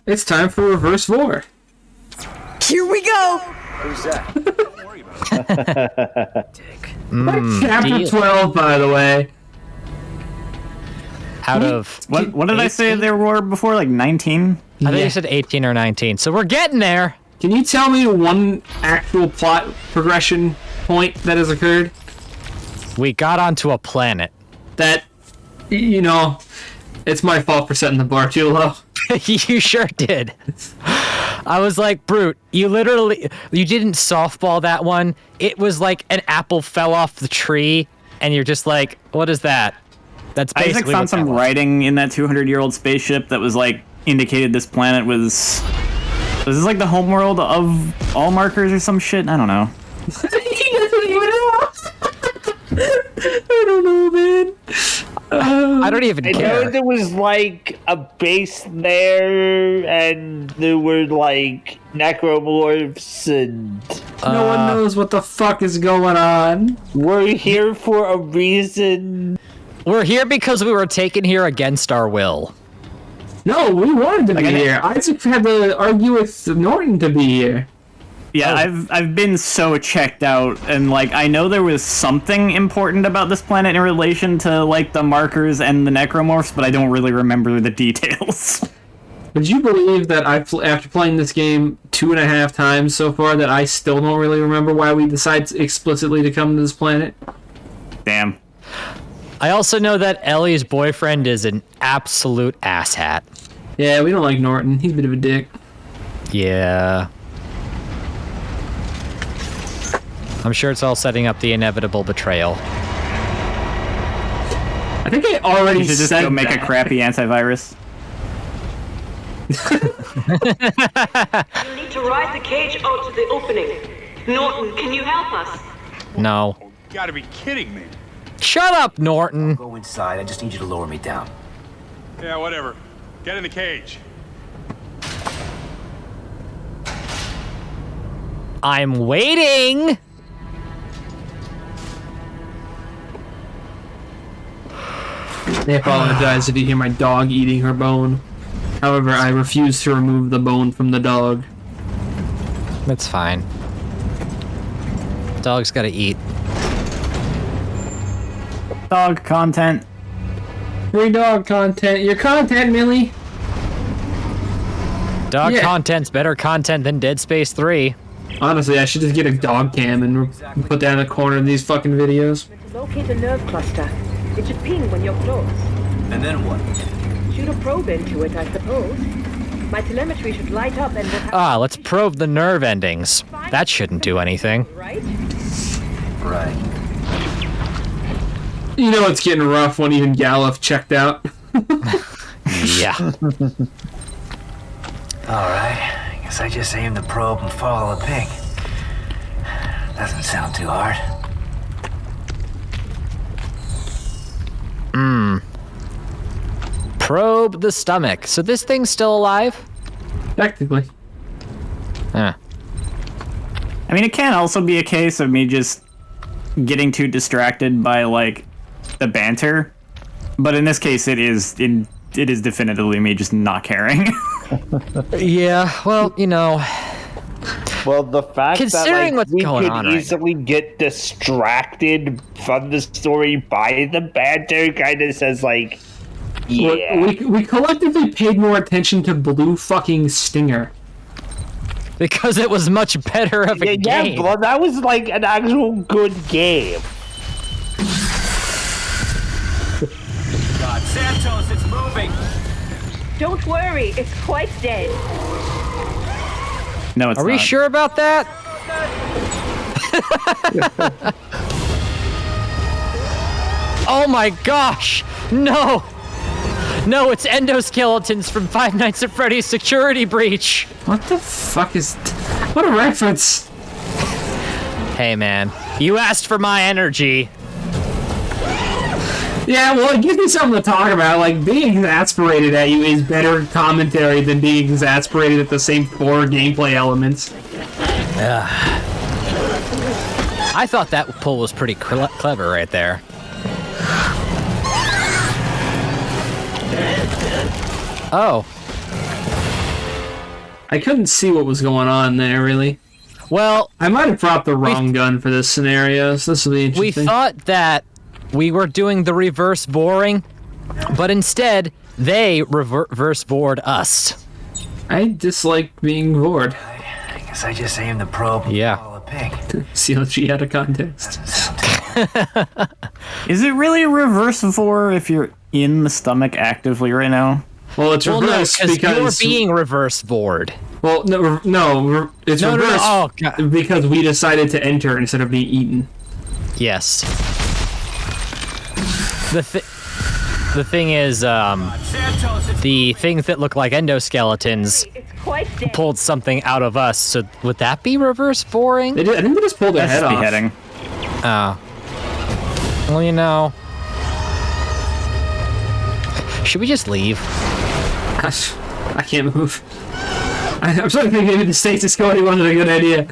It's time for reverse war. Here we go! Who's that? Don't worry about it. Dick. Chapter 12, by the way. Out of... What did I say there were before? Like 19? I think you said 18 or 19. So we're getting there. Can you tell me one actual plot progression point that has occurred? We got onto a planet. That, you know, it's my fault for setting the bar too low. You sure did. I was like, Brute, you didn't softball that one. It was like an apple fell off the tree, and you're just like, what is that? That's basically Isaac found some writing in that 200-year-old spaceship that was like indicated this planet was this like the homeworld of all markers or some shit? I don't know. He doesn't even know. I don't know, man. I don't even I care. know there was like a base there, and there were like necromorphs, and No one knows what the fuck is going on. we're here for a reason. We're here because we were taken here against our will. No, we wanted to be here. Isaac had to argue with Norton to be here. Yeah, I've been so checked out, and like I know there was something important about this planet in relation to like the markers and the necromorphs, but I don't really remember the details. Would you believe that after playing this game 2.5 times so far, that I still don't really remember why we decided explicitly to come to this planet? Damn. I also know that Ellie's boyfriend is an absolute asshat. Yeah, we don't like Norton. He's a bit of a dick. Yeah. I'm sure it's all setting up the inevitable betrayal. I think I already You should just said go make that. a crappy antivirus. You need to ride the cage out to the opening. Norton, can you help us? No. You gotta be kidding me. Shut up, Norton. Go inside. I just need you to lower me down. Yeah, whatever. Get in the cage. I'm waiting. I apologize if you hear my dog eating her bone. However, I refuse to remove the bone from the dog. That's fine. Dog's gotta eat. Dog content. Free dog content. Your content, Millie. Dog Yeah. content's better content than Dead Space 3. Honestly, I should just get a dog cam and put that in the corner of these fucking videos. Locate a nerve cluster. It should ping when you're close. And then what? Shoot a probe into it, I suppose. My telemetry should light up and we'll have... Let's probe the nerve endings. That shouldn't do anything. Right? Right. You know it's getting rough when even Galuf checked out. Yeah. Alright. I guess I just aim the probe and follow the ping. Doesn't sound too hard. Probe the stomach. So this thing's still alive? Technically. Huh. I mean, it can also be a case of me just getting too distracted by like the banter, but in this case, it is definitively me just not caring. Yeah, well, you know. Well, the fact Considering that what's like, we going could on right easily get distracted from the story by the banter kind of says like, yeah. We collectively paid more attention to Blue fucking Stinger. Because it was much better of a game. Yeah, well, that was like an actual good game. God, Santos, it's moving! Don't worry, it's quite dead. No, it's Are we not. sure about that? Oh my gosh! No! No, it's endoskeletons from Five Nights at Freddy's Security Breach! What the fuck is... What a reference! Hey man, you asked for my energy. Yeah, well, it gives me something to talk about. Like, being exasperated at you is better commentary than being exasperated at the same 4 gameplay elements. I thought that pull was pretty clever right there. Oh. I couldn't see what was going on there, really. Well, I might have brought the wrong gun for this scenario, so this will be we interesting. thought that we were doing the reverse boring, but instead, they reverse bored us. I dislike being bored. I guess I just aimed the probe and Yeah. follow a pig. CLG out of context. Doesn't sound too Is it really reverse vor if you're in the stomach actively right now? Well, it's Well, no, reversed because because... you're being reverse bored. Well, no, it's No, no, no, reversed oh, God. because we decided to enter instead of being eaten. Yes. The thing is, the things that look like endoskeletons It's quite dead. pulled something out of us, so would that be reverse boring? They did, I think they just pulled their That's head off. beheading. Oh. Well, you know. Should we just leave? I can't move. I'm starting to think maybe the stasis coding wasn't a good idea.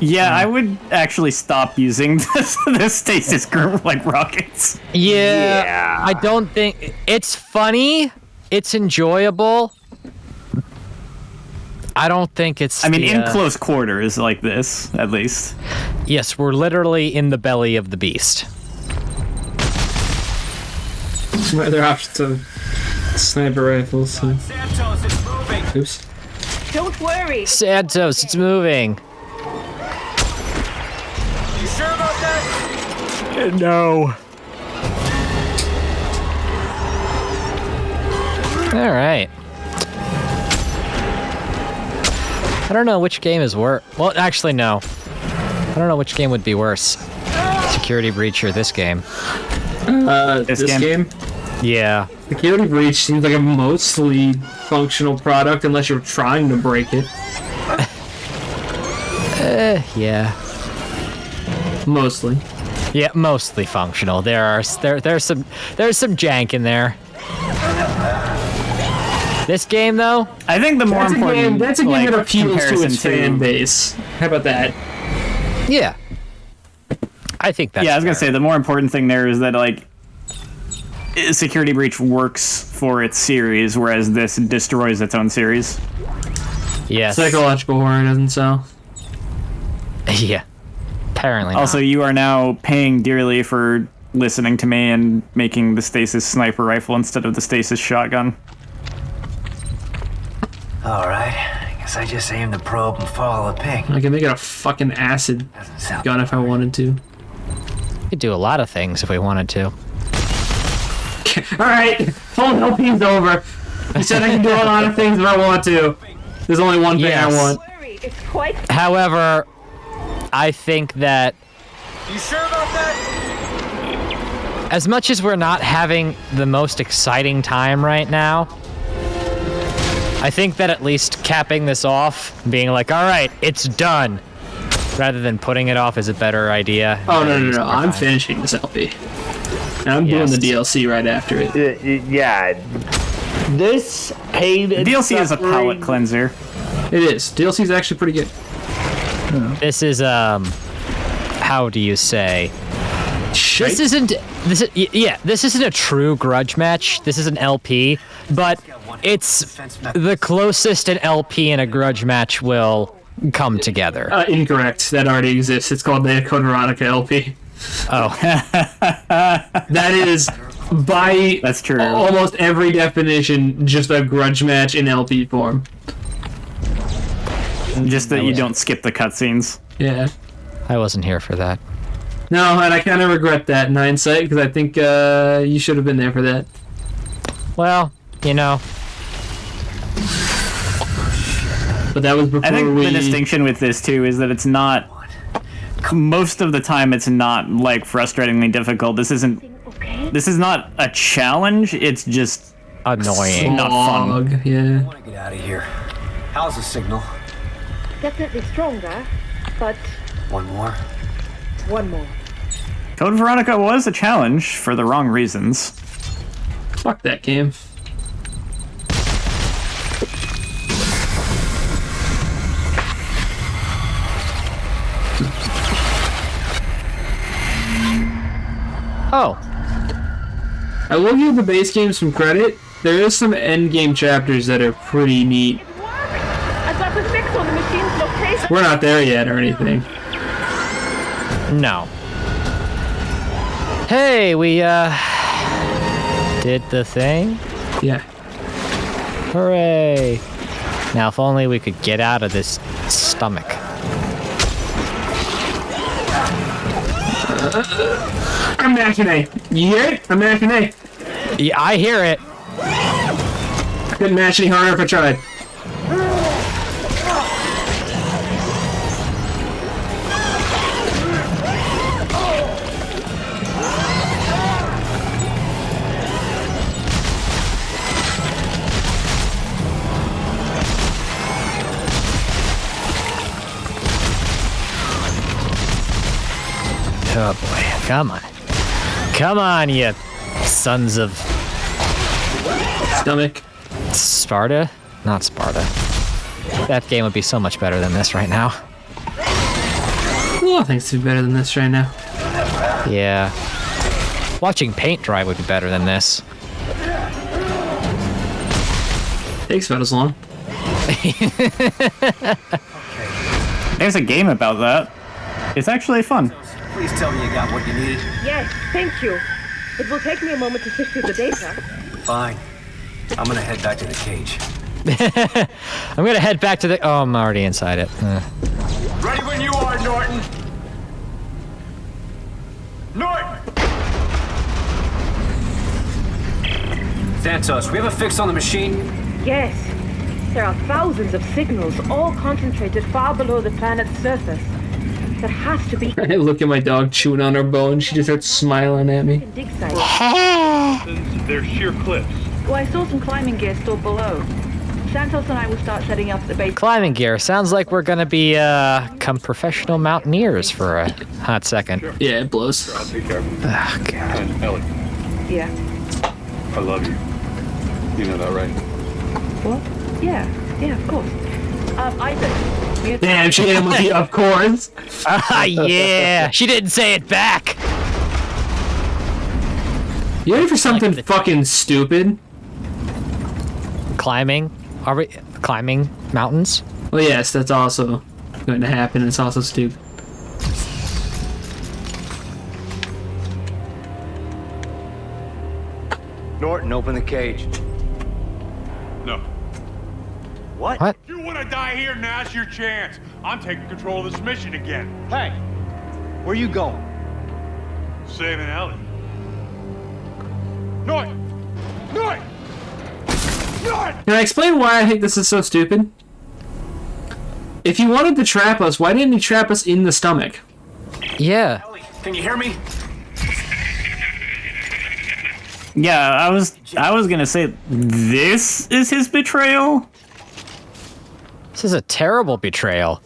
Yeah, I would actually stop using the stasis group like rockets. Yeah. I don't think it's funny. It's enjoyable. I don't think it's. I mean, in close quarters like this, at least. Yes, we're literally in the belly of the beast. Some other options of sniper rifles. So. Santos is moving. Oops. Don't worry. Santos, it's moving. You sure about that? No. All right. I don't know which game is worse. Well, actually, no. I don't know which game would be worse. Security Breach or this game. This game? Yeah. Security Breach seems like a mostly functional product unless you're trying to break it. Yeah. Mostly. Yeah, mostly functional. There's some jank in there. This game though, I think the more That's a important game, that's a game like, that appeals to comparison its fan base. How about that? yeah. I think that's Yeah, I was gonna fair. say the more important thing there is that like Security Breach works for its series, whereas this destroys its own series. Yes. Psychological horror doesn't sell. Yeah. Apparently not. Also, you are now paying dearly for listening to me and making the stasis sniper rifle instead of the stasis shotgun. All right. I guess I just aimed the probe and follow a pig. I can make it a fucking acid Doesn't sound. gun if I wanted to. We could do a lot of things if we wanted to. Alright, full LP's over. You said I can do a lot of things if I want to. There's only one thing Yes. I want. Don't worry. It's quite However, I think that You sure about that? as much as we're not having the most exciting time right now, I think that at least capping this off, being like, all right, it's done, rather than putting it off is a better idea. Oh, no. I'm finishing this LP. And I'm doing Yes. the DLC right after it. Yeah. This pain and DLC is a palate suffering- cleanser. It is. DLC is actually pretty good. This is, how do you say? Shit. This isn't a true grudge match. This is an LP, but it's the closest an LP and a grudge match will come together. Incorrect. That already exists. It's called the Code Veronica LP. Oh, That is, by That's true. almost every definition, just a grudge match in LP form. Just that you don't skip the cutscenes. Yeah. I wasn't here for that. No, and I kind of regret that in hindsight, because I think you should have been there for that. Well, you know, But that was before I think we... the distinction with this too is that it's not. Most of the time, it's not like frustratingly difficult. This isn't. okay. This is not a challenge. It's just annoying. not fun. Slog, yeah. I want to get out of here. How's the signal? Definitely stronger, but One more. one more. Code Veronica was a challenge for the wrong reasons. Fuck that game. Oh, I will give the base game some credit. There is some end game chapters that are pretty neat. We're not there yet or anything. No. Hey, we did the thing. Yeah. Hooray! Now, if only we could get out of this stomach. I'm mashing A. You hear it? I'm mashing A. Yeah, I hear it. I couldn't mash any harder if I tried. Oh boy, come on. Come on, you sons of Stomach. Sparta? Not Sparta. That game would be so much better than this right now. Well, things would be better than this right now. Yeah. Watching paint dry would be better than this. Takes about as long. There's a game about that. It's actually fun. Please tell me you got what you needed. Yes, thank you. It will take me a moment to sift through the data. Fine. I'm gonna head back to the cage. I'm gonna head back to the. Oh, I'm already inside it. Ready when you are, Norton. Norton! Santos, we have a fix on the machine? Yes. There are thousands of signals, all concentrated far below the planet's surface. There has to be I look at my dog chewing on her bone. She just starts smiling at me. dig sites. They're sheer cliffs. Well, I saw some climbing gear stored below. Santos and I will start setting up the base. Climbing gear. Sounds like we're gonna be come professional mountaineers for a hot second. Yeah, it blows. I'll take care of them. Oh, God. And Ellie, Yeah. I love you. You know that, right? What? Yeah. Yeah, of course. Isaac. We had Damn, she hit him with the of course. Ah, yeah. She didn't say it back. You ready for something fucking stupid? Climbing. Are we climbing mountains? Well, yes, that's also going to happen. It's also stupid. Norton, open the cage. No. What? What? If you want to die here, now's your chance. I'm taking control of this mission again. Hey, where you going? Saving Ellie. Norton! Norton! Norton! Can I explain why I think this is so stupid? If he wanted to trap us, why didn't he trap us in the stomach? Yeah. Ellie, can you hear me? Yeah, I was gonna say this is his betrayal. This is a terrible betrayal.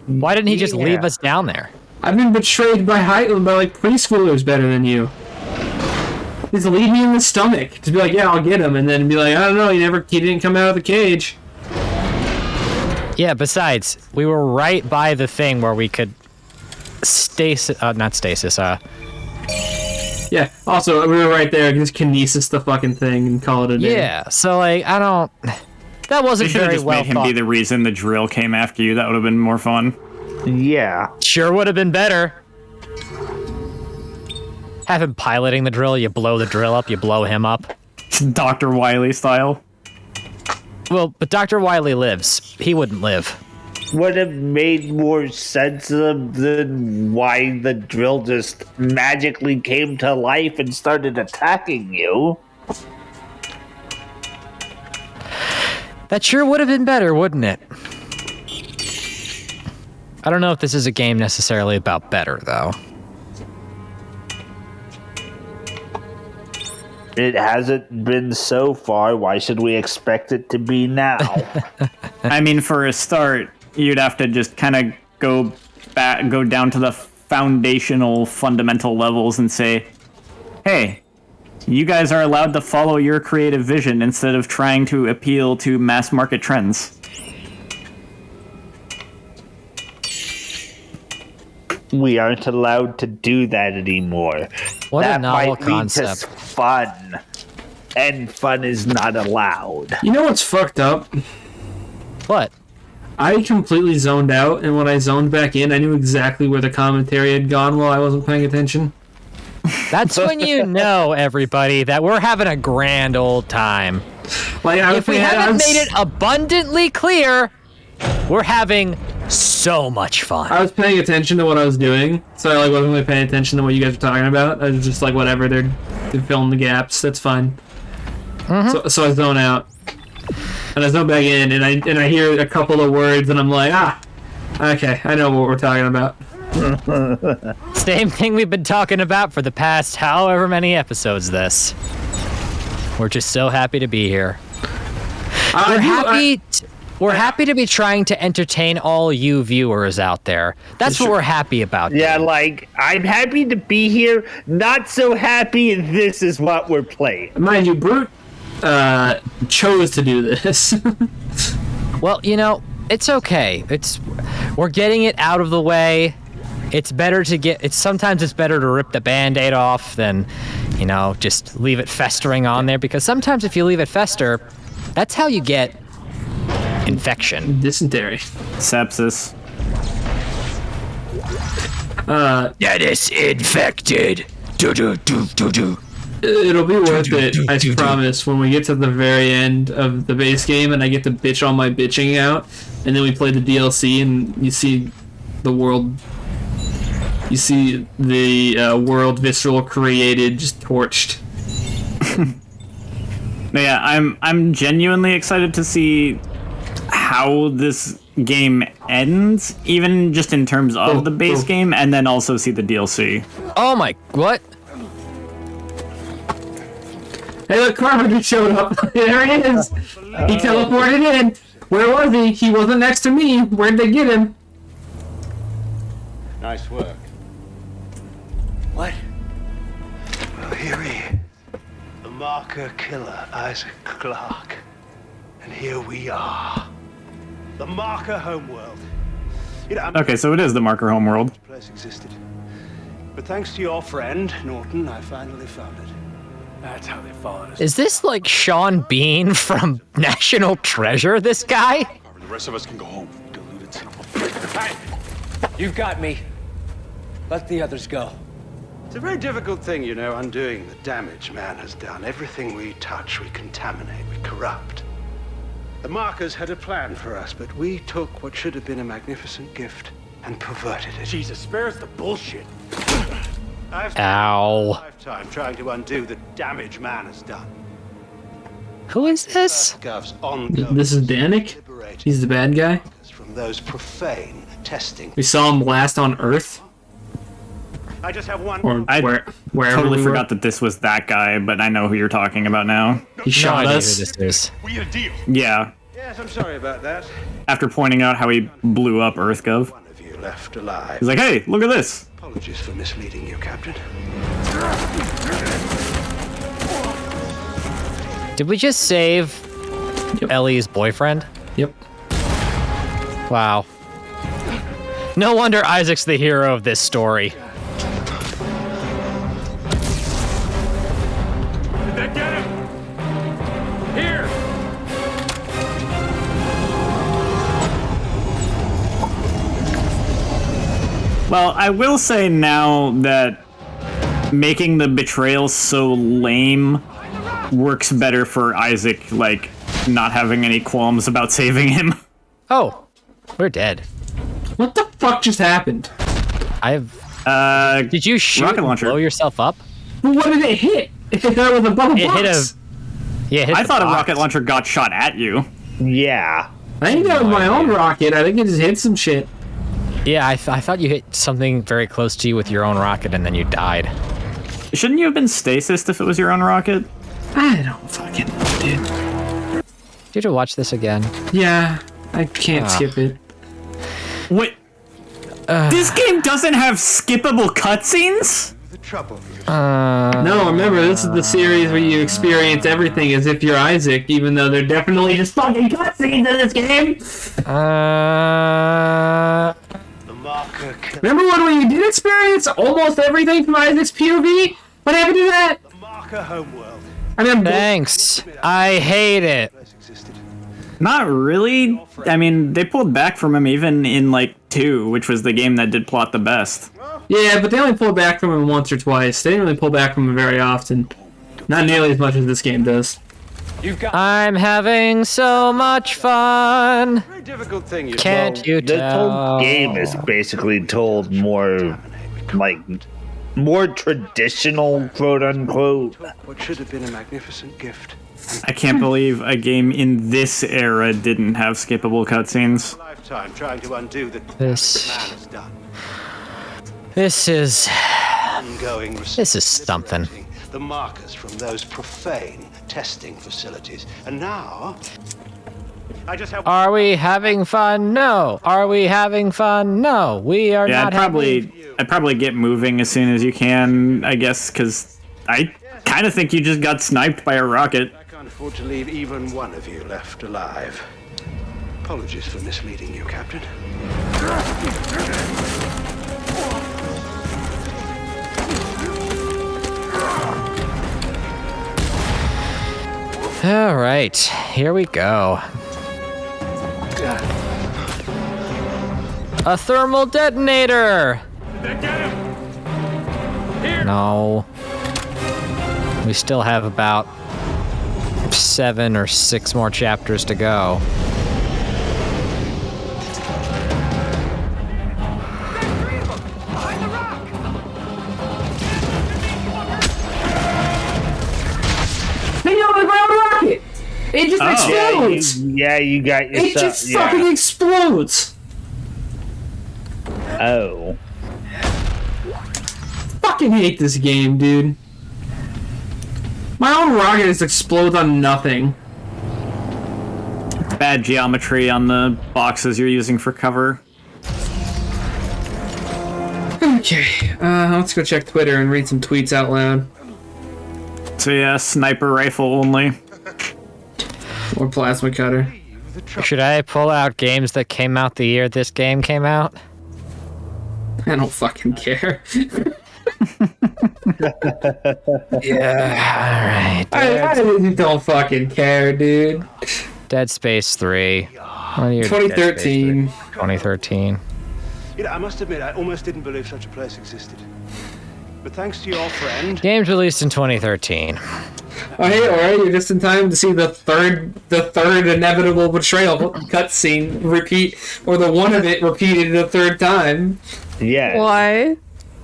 Why didn't he just leave us down there? I've been betrayed by like preschoolers better than you. Just leave me in the stomach. Just be like, yeah, I'll get him, and then be like, I don't know, he didn't come out of the cage. Yeah, besides, we were right by the thing where we could not stasis, Yeah, also, we were right there, just kinesis the fucking thing and call it a day. yeah, so like, that They wasn't should have very just well made him thought. be the reason the drill came after you. That would have been more fun. Yeah. Sure would have been better. Have him piloting the drill, you blow the drill up, you blow him up. Dr. Wily style. Well, but Dr. Wily lives. He wouldn't live. Would have made more sense than why the drill just magically came to life and started attacking you. That sure would have been better, wouldn't it? I don't know if this is a game necessarily about better, though. It hasn't been so far. Why should we expect it to be now? I mean, for a start, you'd have to just kind of go down to the foundational, fundamental levels and say, hey, you guys are allowed to follow your creative vision instead of trying to appeal to mass market trends. We aren't allowed to do that anymore. What a That novel might lead to concept. fun, and fun is not allowed. You know what's fucked up? What? I completely zoned out, and when I zoned back in, I knew exactly where the commentary had gone while I wasn't paying attention. That's when you know, everybody, that we're having a grand old time. Like, If we haven't made it abundantly clear, we're having so much fun. I was paying attention to what I was doing, so I like wasn't really paying attention to what you guys were talking about. I was just like, whatever, they're filling the gaps. That's fine. So I zone out, and I zone back in, and I hear a couple of words, and I'm like, okay, I know what we're talking about. Same thing we've been talking about for the past however many episodes this. We're just so happy to be here. We're happy to be trying to entertain all you viewers out there. That's what we're happy about. Yeah, like, I'm happy to be here, not so happy this is what we're playing. Mind you, Brute chose to do this. Well, you know, it's okay. We're getting it out of the way. It's better to sometimes it's better to rip the Band-Aid off than, you know, just leave it festering on there, because sometimes if you leave it fester, that's how you get infection. Dysentery. Sepsis. That is infected. It'll be worth it, I promise, when we get to the very end of the base game and I get to bitch all my bitching out, and then we play the DLC and you see the world. You see the world Visceral created just torched. Yeah, I'm genuinely excited to see how this game ends, even just in terms of the base game, and then also see the DLC. Oh my, what? Hey, look, Carpenter showed up. There he is. He teleported in. Where was he? He wasn't next to me. Where'd they get him? Nice work. What? Well, here he is. The marker killer, Isaac Clarke. And here we are. The marker homeworld. You know, Okay, so it is the marker homeworld. this place existed. But thanks to your friend, Norton, I finally found it. That's how they followed us. Is this like Sean Bean from National Treasure, this guy? The rest of us can go home. Deluded son of a... Hey, you've got me. Let the others go. It's a very difficult thing, you know, undoing the damage man has done. Everything we touch, we contaminate, we corrupt. The markers had a plan for us, but we took what should have been a magnificent gift and perverted it. Jesus, spare us the bullshit. I've Ow. spent a lifetime trying to undo the damage man has done. Who is this? Gov's ongoing This is Danik? liberating He's the bad guy? from those profane testing. We saw him last on Earth? I just have one. Or I wherever Totally we were. forgot that this was that guy, but I know who you're talking about now. He No shot idea us. who this is. We had a deal. Yeah, Yes, I'm sorry about that. after pointing out how he blew up EarthGov. One of you left alive. He's like, hey, look at this. Apologies for misleading you, Captain. Did we just save Ellie's boyfriend? Yep. Wow. No wonder Isaac's the hero of this story. Did that get him? Here! Well, I will say now that making the betrayal so lame works better for Isaac, like, not having any qualms about saving him. Oh, we're dead. What the fuck just happened? Did you shoot Rocket and launcher. blow yourself up? Well, what did it hit? It hit that with a bubble It hit box. Yeah, hit I the thought a box. rocket launcher got shot at you. Yeah. I think that was my own rocket. I think it just hit some shit. Yeah, I thought you hit something very close to you with your own rocket and then you died. Shouldn't you have been stasis if it was your own rocket? I don't fucking know, dude. Did you watch this again? Yeah, I can't skip it. Wait. This game doesn't have skippable cutscenes? The trouble. No, remember, this is the series where you experience everything as if you're Isaac, even though they're definitely just fucking cutscenes in this game. The marker killer. Remember when you did experience almost everything from Isaac's POV? What happened to that? The marker homeworld. I mean, Thanks. I hate it. Place existed. Not really. I mean, they pulled back from him even in, like, 2, which was the game that did plot the best. Yeah, but they only pulled back from him once or twice. They didn't really pull back from him very often. Not nearly as much as this game does. I'm having so much fun. Very difficult thing, you Can't you The tell? whole game is basically told more, like, more traditional, quote unquote. What should have been a magnificent gift. I can't believe a game in this era didn't have skippable cutscenes. Lifetime trying to undo the This- damage man has done. This is Ongoing something. the markers from those profane testing facilities. And now I just have Are we having fun? No. Are we having fun? No. We are Yeah, not I'd probably get moving as soon as you can, I guess, because I kind of think you just got sniped by a rocket. I can't afford to leave even one of you left alive. Apologies for misleading you, Captain. All right. Here we go. A thermal detonator. No. We still have about 7 or 6 more chapters to go. Hey, yo, the ground rocket! It just explodes! You got It yourself. just fucking explodes! Oh. Fucking hate this game, dude. My own rocket just explodes on nothing. Bad geometry on the boxes you're using for cover. Okay, let's go check Twitter and read some tweets out loud. So yeah, sniper rifle only. Or plasma cutter. Should I pull out games that came out the year this game came out? I don't fucking care. Yeah, alright. I don't fucking care, dude. Dead Space 3. What year did Dead Space 2013. 3? 2013. You know, I must admit, I almost didn't believe such a place existed. But thanks to your friend, Games released in 2013. Oh, hey, alright, you're just in time to see the third inevitable betrayal cutscene repeat, or the one of it repeated a third time. Yeah. Why?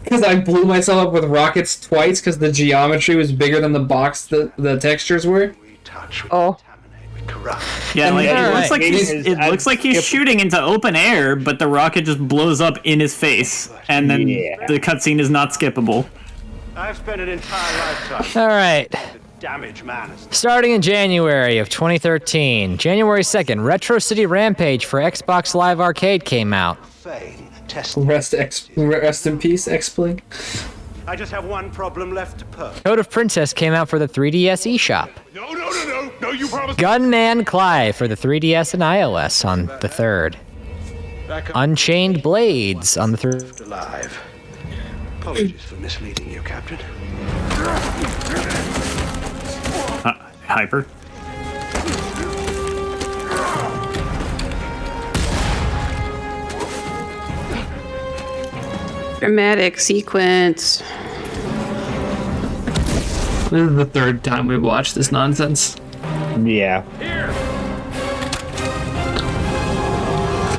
Because I blew myself up with rockets twice because the geometry was bigger than the box the textures were. we touch, we Oh. contaminate, we corrupt. Yeah, like Alright. it looks like he's shooting into open air, but the rocket just blows up in his face, and then the cutscene is not skippable. I've spent an entire lifetime Alright. the damage man has Starting in January of 2013, January 2nd, Retro City Rampage for Xbox Live Arcade came out. profane testing. Rest in peace, X-Bling. I just have one problem left to purge. Code of Princess came out for the 3DS eShop. No, you promised. Gunman Clive for the 3DS and iOS on the 3rd. Back up Unchained Blades on the 3rd. alive. Apologies for misleading you, Captain. Hyper. Dramatic sequence. This is the third time we've watched this nonsense. Yeah.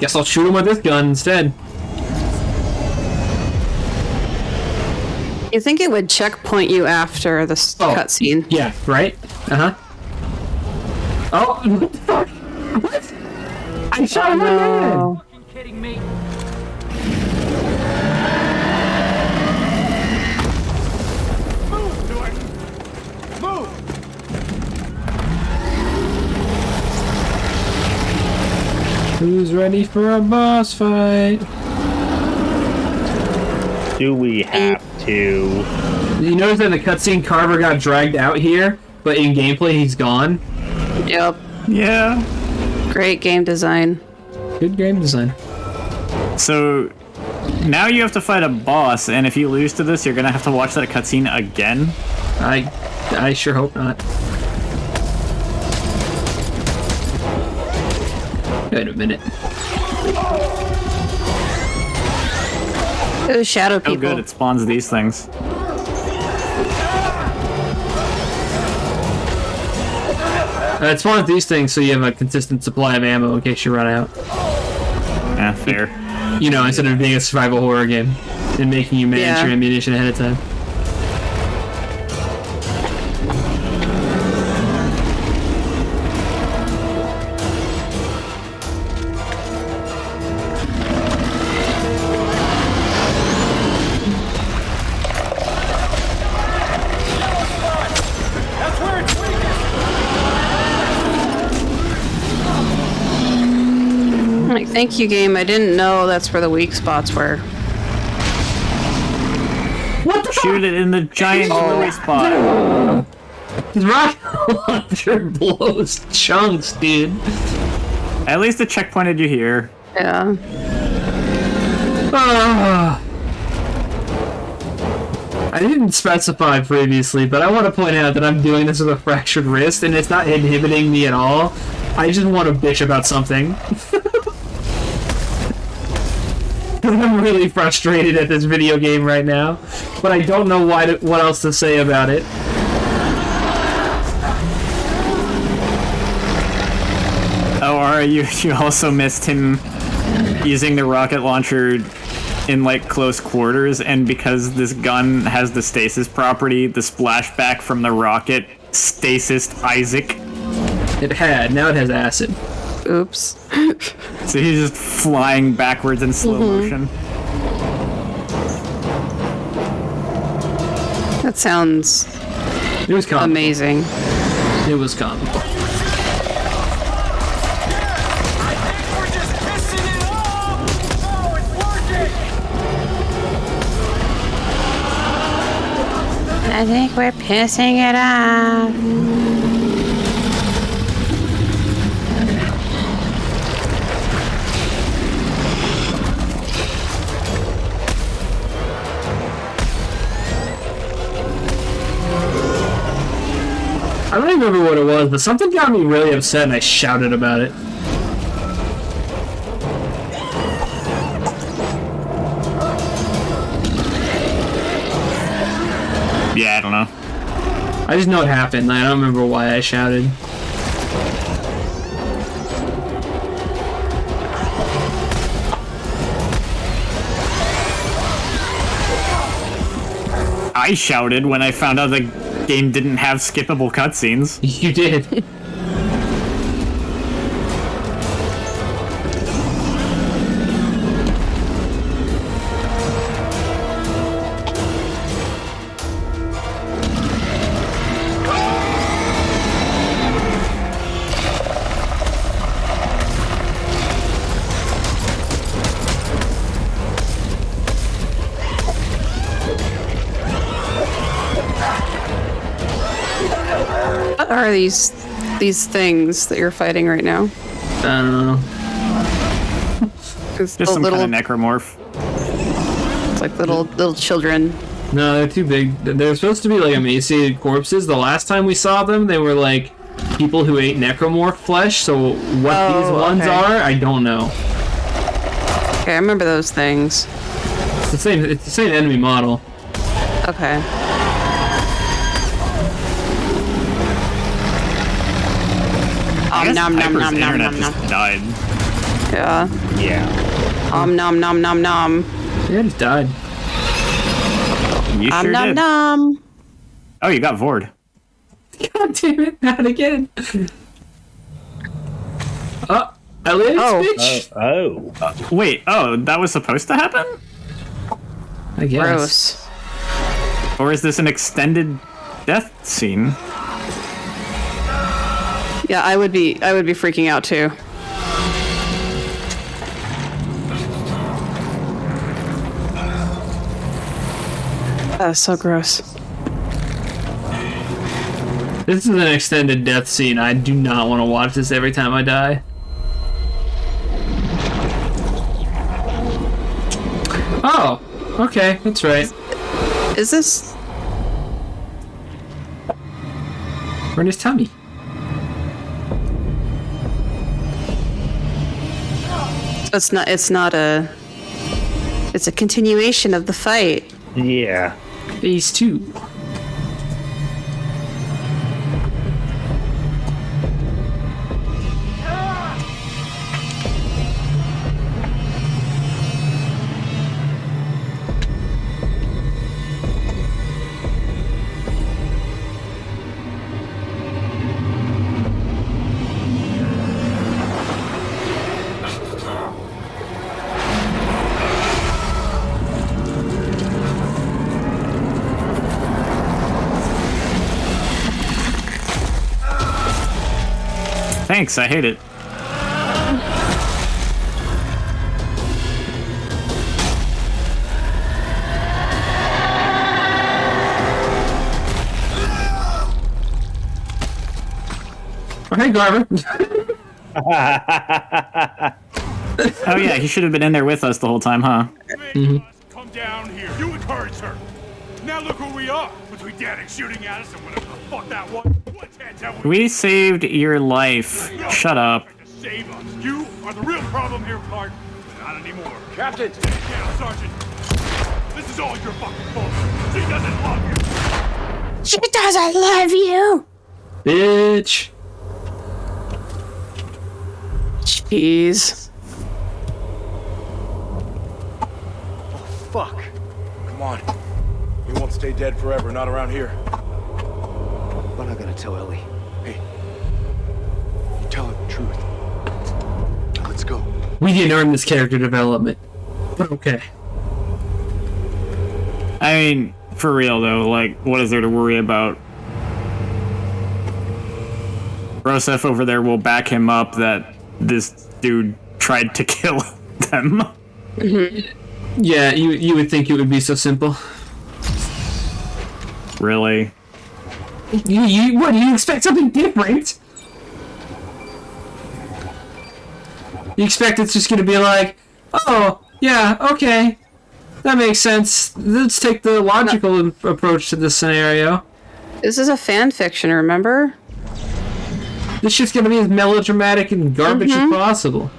Guess I'll shoot him with this gun instead. You think it would checkpoint you after the cutscene? Yeah, right? Uh-huh. Oh, what the fuck? What? I shot him again! Kidding me? Who's ready for a boss fight? Do we have to? You notice that the cutscene Carver got dragged out here, but in gameplay he's gone? Yep. Yeah. Great game design. Good game design. So now you have to fight a boss, and if you lose to this, you're gonna have to watch that cutscene again. I sure hope not. Wait a minute. Those shadow Oh, people. good. It spawns these things. It's one of these things so you have a consistent supply of ammo in case you run out. Yeah, fair. You know, instead of being a survival horror game and making you manage your ammunition ahead of time. Like, thank you, game. I didn't know that's where the weak spots were. What the Shoot it in the giant glowy spot. His rocket launcher blows chunks, dude. At least it checkpointed you here. Yeah. I didn't specify previously, but I want to point out that I'm doing this with a fractured wrist, and it's not inhibiting me at all. I just want to bitch about something. I'm really frustrated at this video game right now, but I don't know what else to say about it. Oh, Ara, you also missed him using the rocket launcher in, like, close quarters, and because this gun has the stasis property, the splashback from the rocket stasised Isaac. It had, now it has acid. Oops. So he's just flying backwards in slow motion. That sounds It was comical. amazing. It was comical. I think we're pissing it off. I don't remember what it was, but something got me really upset and I shouted about it. Yeah, I don't know. I just know it happened. I don't remember why I shouted. I shouted when I found out the game didn't have skippable cutscenes. You did. What are these things that you're fighting right now? I don't know. It's Just some little, kind of necromorph. it's like little children. No, they're too big. They're supposed to be like emaciated corpses. The last time we saw them, they were like people who ate necromorph flesh. So what these ones okay. are, I don't know. Okay, I remember those things. It's the same enemy model. Okay. I guess nom nom Piper's nom nom internet nom nom. just died. Yeah. Yeah. Nom nom nom nom. Yeah, it just died. You sure Nom did. nom. Oh, you got Vord. God damn it! Not again. Oh, I live, Oh. bitch. Oh. Wait, oh, that was supposed to happen? I guess. Gross. Or is this an extended death scene? Yeah, I would be freaking out too. That's so gross. This is an extended death scene. I do not want to watch this every time I die. Oh, okay, that's right. Is this? We're in his tummy. It's not a... It's a continuation of the fight. Yeah. Phase 2. Thanks, I hate it. Hey, Garver. Oh yeah, he should have been in there with us the whole time, huh? Come down here. You encourage her. Now look where we are. Between Danik shooting at us and whatever the fuck that was. We saved your life. Shut up. Save us. You are the real problem here, Clark. Not anymore. Captain! Yeah, Sergeant. This is all your fucking fault. She doesn't love you. She doesn't love you! Bitch. Jeez. Oh, fuck. Come on. You won't stay dead forever, not around here. What am I gonna tell Ellie? Hey, you tell her the truth. Now let's go. We didn't earn this character development. But okay. I mean, for real though, like, what is there to worry about? Rosef over there will back him up that this dude tried to kill them. Yeah, you would think it would be so simple. Really? What, do you expect something different? You expect it's just gonna be like, oh, yeah, okay. That makes sense. Let's take the logical approach to this scenario. This is a fan fiction, remember? This shit's gonna be as melodramatic and garbage as possible.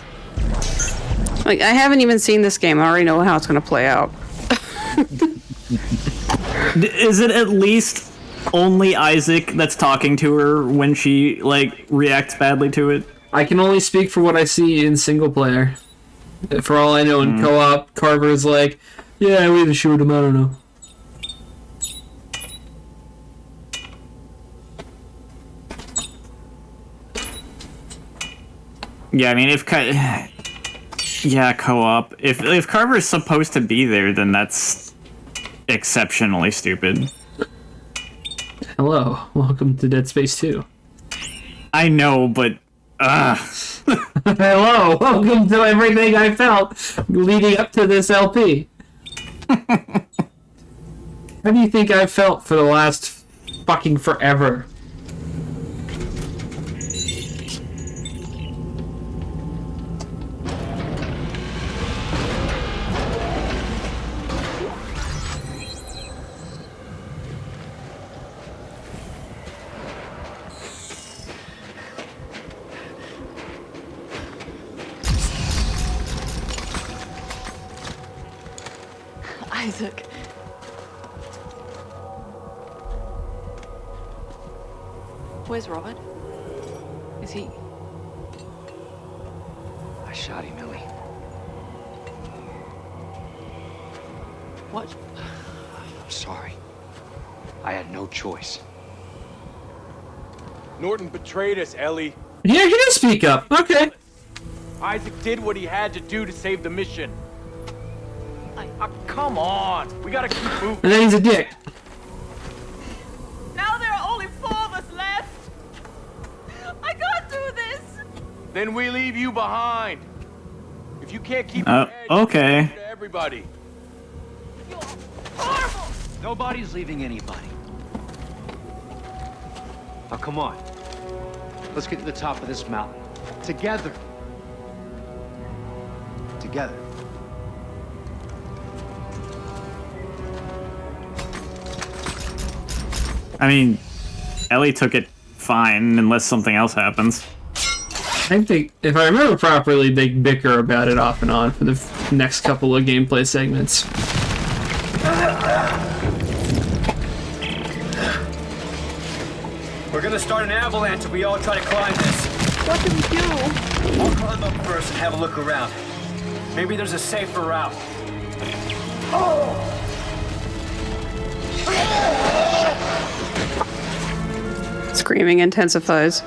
Like, I haven't even seen this game. I already know how it's gonna play out. Is it at least only Isaac that's talking to her when she, like, reacts badly to it? I can only speak for what I see in single player. For all I know, in co-op, Carver's like, yeah, we had to shoot him, I don't know. Yeah, I mean, yeah, co-op. If Carver's supposed to be there, then that's exceptionally stupid. Hello, welcome to Dead Space 2. I know, but Hello, welcome to everything I felt leading up to this LP. How do you think I felt for the last fucking forever? Isaac. Where's Robert? Is he... I shot him, Ellie. What? I'm sorry. I had no choice. Norton betrayed us, Ellie. Yeah, he did speak up. Okay. Isaac did what he had to do to save the mission. Come on. We gotta keep moving. And then he's a dick. Now there are only 4 of us left. I can't do this. Then we leave you behind. If you can't keep your head, okay. to everybody. You're horrible. Nobody's leaving anybody. Now, come on. Let's get to the top of this mountain. Together. Together. I mean, Ellie took it fine unless something else happens. I think, if I remember properly, they bicker about it off and on for the next couple of gameplay segments. We're gonna start an avalanche if we all try to climb this. What do we do? I'll climb up first and have a look around. Maybe there's a safer route. Screaming intensifies.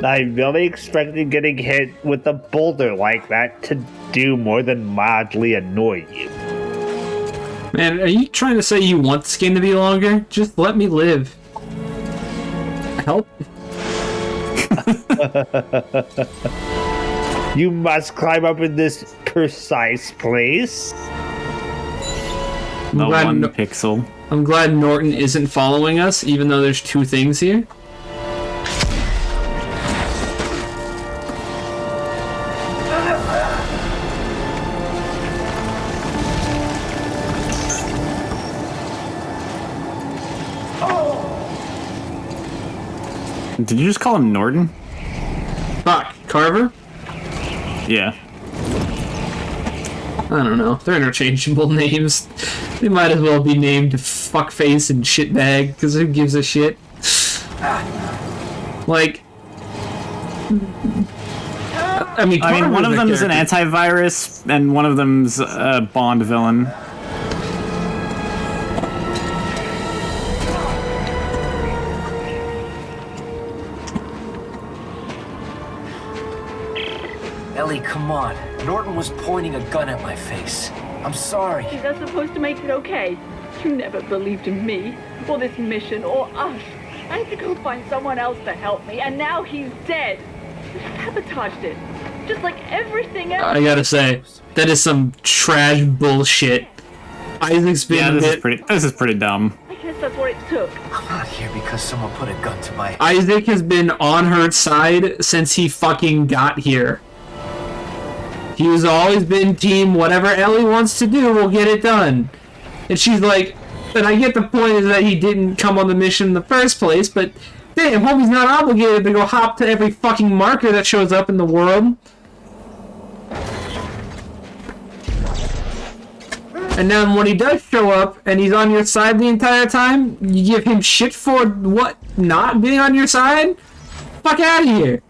I really expected getting hit with a boulder like that to do more than mildly annoy you. Man, are you trying to say you want this game to be longer? Just let me live. Help? You must climb up in this precise place. The one pixel. I'm glad Norton isn't following us, even though there's two things here. Did you just call him Norton? Fuck, Carver? Yeah. I don't know. They're interchangeable names. They might as well be named Fuckface and Shitbag, because who gives a shit? Like... I mean, one of them's an antivirus, and one of them's a Bond villain. Ellie, come on. Norton was pointing a gun at my face. I'm sorry. Is that supposed to make it okay? You never believed in me, or this mission, or us. I had to go find someone else to help me, and now he's dead. You sabotaged it. Just like everything else. I gotta say, that is some trash bullshit. Isaac's been this is pretty dumb. I guess that's what it took. I'm not here because someone put a gun to my head. Isaac has been on her side since he fucking got here. He's always been team whatever Ellie wants to do, we'll get it done. And she's like, and I get the point is that he didn't come on the mission in the first place, but damn, homie's not obligated to go hop to every fucking marker that shows up in the world. And then when he does show up and he's on your side the entire time, you give him shit for what? Not being on your side? Fuck out of here.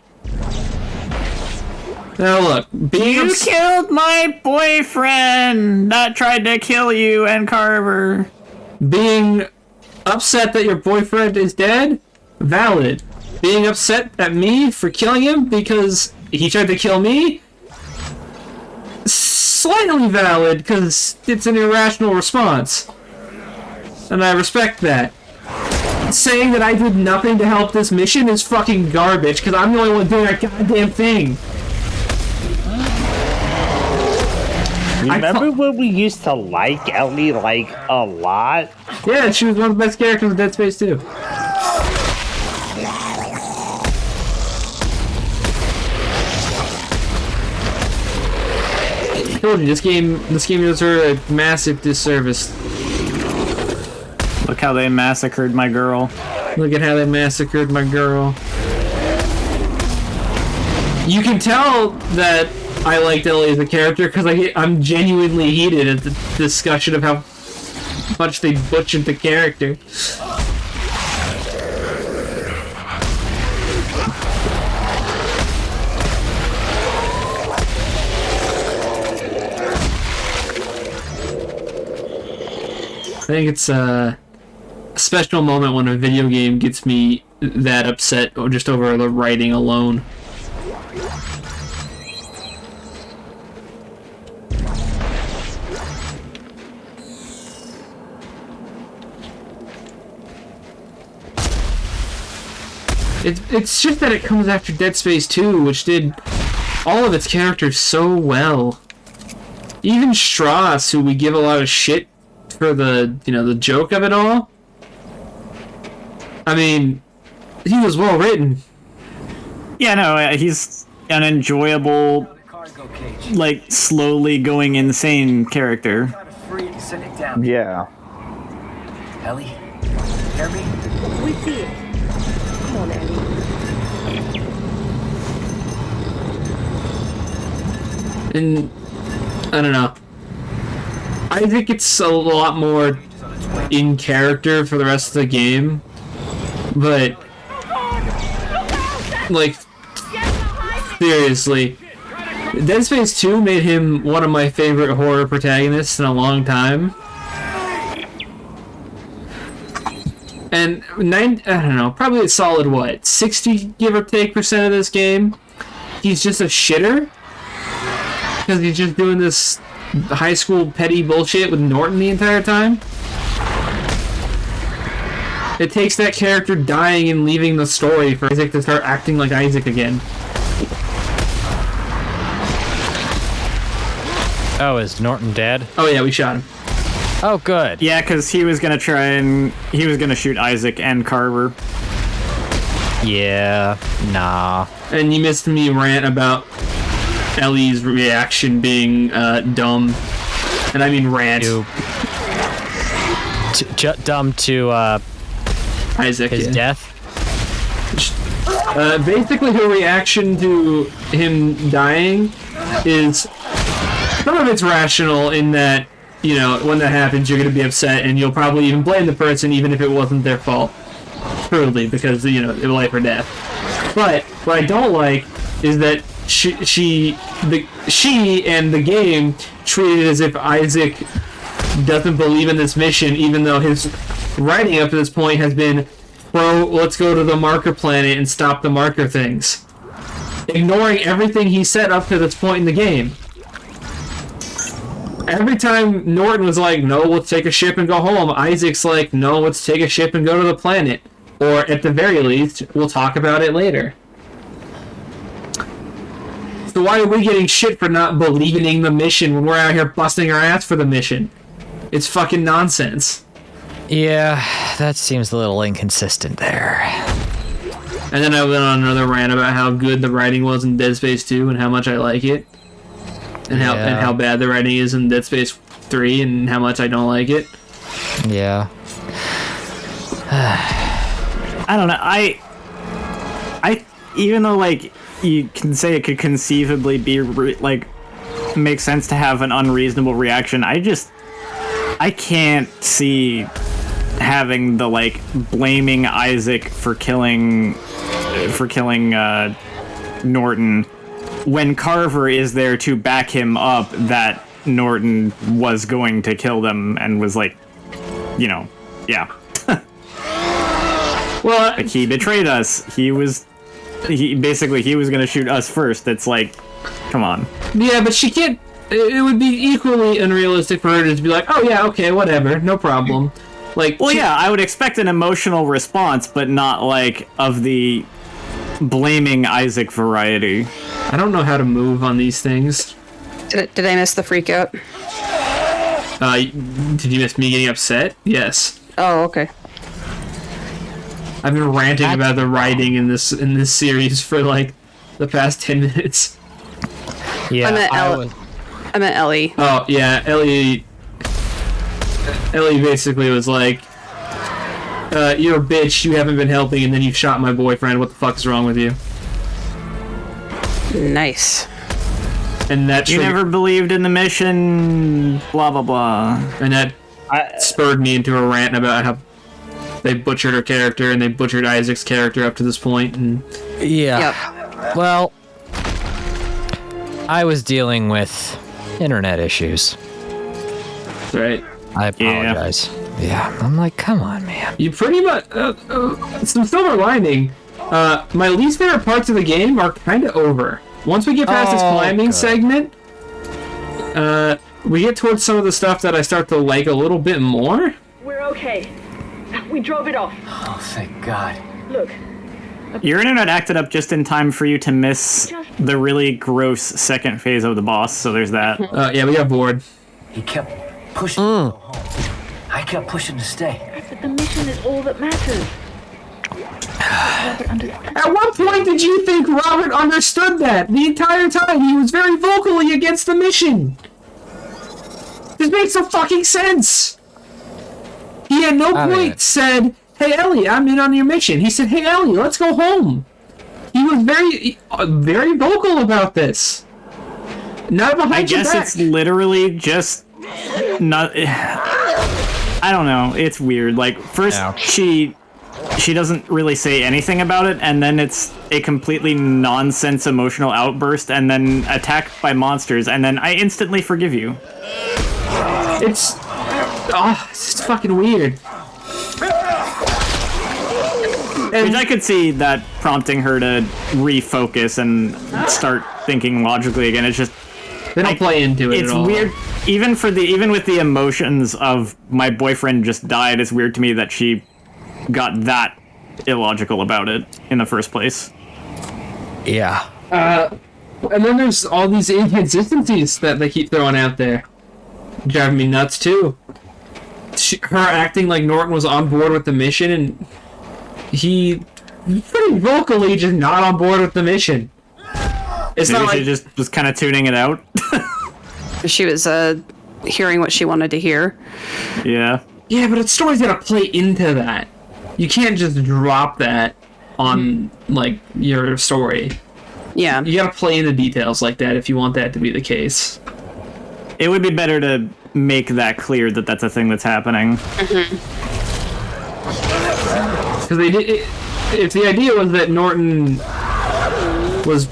Now look, you killed my boyfriend that tried to kill you and Carver. Being upset that your boyfriend is dead? Valid. Being upset at me for killing him because he tried to kill me? Slightly valid, because it's an irrational response. And I respect that. Saying that I did nothing to help this mission is fucking garbage, because I'm the only one doing that goddamn thing. Remember when we used to like Ellie, like, a lot? Yeah, she was one of the best characters in Dead Space 2. I told you, this game does her a massive disservice. Look how they massacred my girl. Look at how they massacred my girl. You can tell that I liked Ellie as a character because I'm genuinely heated at the discussion of how much they butchered the character. I think it's a special moment when a video game gets me that upset or just over the writing alone. It's just that it comes after Dead Space 2, which did all of its characters so well. Even Strauss, who we give a lot of shit for the, the joke of it all. I mean, he was well written. Yeah, no, he's an enjoyable like slowly going insane character. Free to send it down. Yeah. Ellie, hear me? We see it. Come on, Ellie. And I don't know. I think it's a lot more in character for the rest of the game, but like seriously, Dead Space 2 made him one of my favorite horror protagonists in a long time. And I don't know, probably a solid what, 60 give or take % of this game, he's just a shitter because he's just doing this high school petty bullshit with Norton the entire time. It takes that character dying and leaving the story for Isaac to start acting like Isaac again. Oh, is Norton dead? Oh yeah, we shot him. Oh, good. Yeah, because he was gonna shoot Isaac and Carver. Yeah, nah. And you missed me rant about Ellie's reaction being dumb. And I mean rant. Dumb to Isaac, his death? Basically her reaction to him dying is, some of it's rational in that, you know, when that happens you're going to be upset and you'll probably even blame the person even if it wasn't their fault. Truly, because, you know, life or death. But what I don't like is that she and the game treat it as if Isaac doesn't believe in this mission, even though his writing up to this point has been, bro, let's go to the marker planet and stop the marker things. Ignoring everything he said up to this point in the game. Every time Norton was like, no, let's take a ship and go home, Isaac's like, no, let's take a ship and go to the planet. Or, at the very least, we'll talk about it later. So why are we getting shit for not believing in the mission when we're out here busting our ass for the mission? It's fucking nonsense. Yeah, that seems a little inconsistent there. And then I went on another rant about how good the writing was in Dead Space 2 and how much I like it. And how bad the writing is in Dead Space 3 and how much I don't like it. Yeah. I don't know. I even though like you can say it could conceivably be make sense to have an unreasonable reaction, I can't see having the like blaming Isaac for killing Norton when Carver is there to back him up that Norton was going to kill them and was like, you know, yeah. Well, like he betrayed us. He was going to shoot us first. It's like, come on. Yeah, but she can't. It would be equally unrealistic for her to just be like, oh yeah, okay, whatever, no problem. Like, well, yeah, I would expect an emotional response, but not like of the blaming Isaac variety. I don't know how to move on these things. Did I miss the freak out? Did you miss me getting upset? Yes. Oh, okay. I've been ranting about the writing in this series for like the past 10 minutes. Yeah, I meant Ellie. Oh yeah, Ellie basically was like, you're a bitch, you haven't been helping, and then you shot my boyfriend, what the fuck is wrong with you? Nice. And that you never believed in the mission, blah blah blah. And that spurred me into a rant about how they butchered her character and they butchered Isaac's character up to this point. And yeah. Yep. Well, I was dealing with internet issues. Right. I apologize. Yeah. I'm like, come on, man. You pretty much some silver lining. My least favorite parts of the game are kind of over. Once we get past this climbing segment, we get towards some of the stuff that I start to like a little bit more. We're okay. We drove it off. Oh, thank God. Look. Your internet acted up just in time for you to miss the really gross second phase of the boss, so there's that. Yeah, we got bored. He kept pushing to go home. I kept pushing to stay. But the mission is all that matters. At what point did you think Robert understood that? The entire time he was very vocally against the mission. This makes no fucking sense. He at no point said, "Hey Ellie, I'm in on your mission." He said, "Hey Ellie, let's go home." He was very vocal about this. Not behind your back. I guess it's literally just not. I don't know. It's weird. Like first she doesn't really say anything about it, and then it's a completely nonsense emotional outburst, and then attacked by monsters, and then I instantly forgive you. It's just fucking weird. Which I could see that prompting her to refocus and start thinking logically again. It's just they don't play into it. It's at all. weird. Even with the emotions of my boyfriend just died, it's weird to me that she got that illogical about it in the first place. Yeah. And then there's all these inconsistencies that they keep throwing out there. Driving me nuts too. Her acting like Norton was on board with the mission, and he pretty vocally just not on board with the mission. It's Maybe not like she just was kind of tuning it out. She was hearing what she wanted to hear. Yeah. Yeah, but a story's gotta play into that. You can't just drop that on like your story. Yeah. You gotta play in the details like that if you want that to be the case. It would be better to make that clear that that's a thing that's happening. Because they did. If the idea was that Norton was,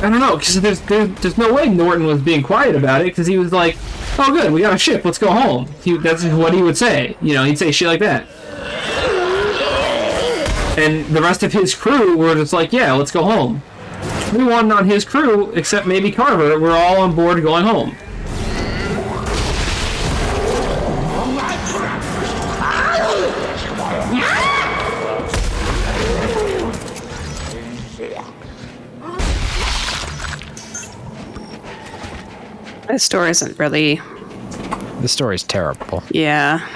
I don't know, because there's no way Norton was being quiet about it, because he was like, "Oh, good, we got a ship. Let's go home." That's what he would say. You know, he'd say shit like that. And the rest of his crew were just like, "Yeah, let's go home." Everyone on his crew, except maybe Carver, were all on board going home. This story isn't really... The story's terrible. Yeah.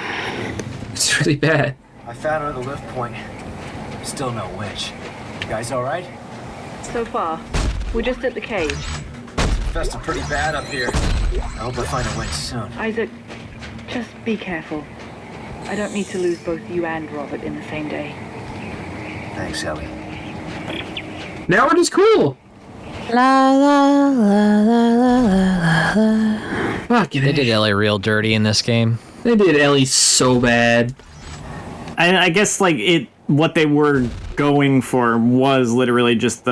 It's really bad. I found her at the lift point. Still no witch. You guys all right? So far, we're just at the cage. Infested pretty bad up here. I hope I find a witch soon. Isaac, just be careful. I don't need to lose both you and Robert in the same day. Thanks, Ellie. Now it is cool. La la la la la la la. Fucking They did Ellie real dirty in this game. They did Ellie so bad. I guess like what they were going for was literally just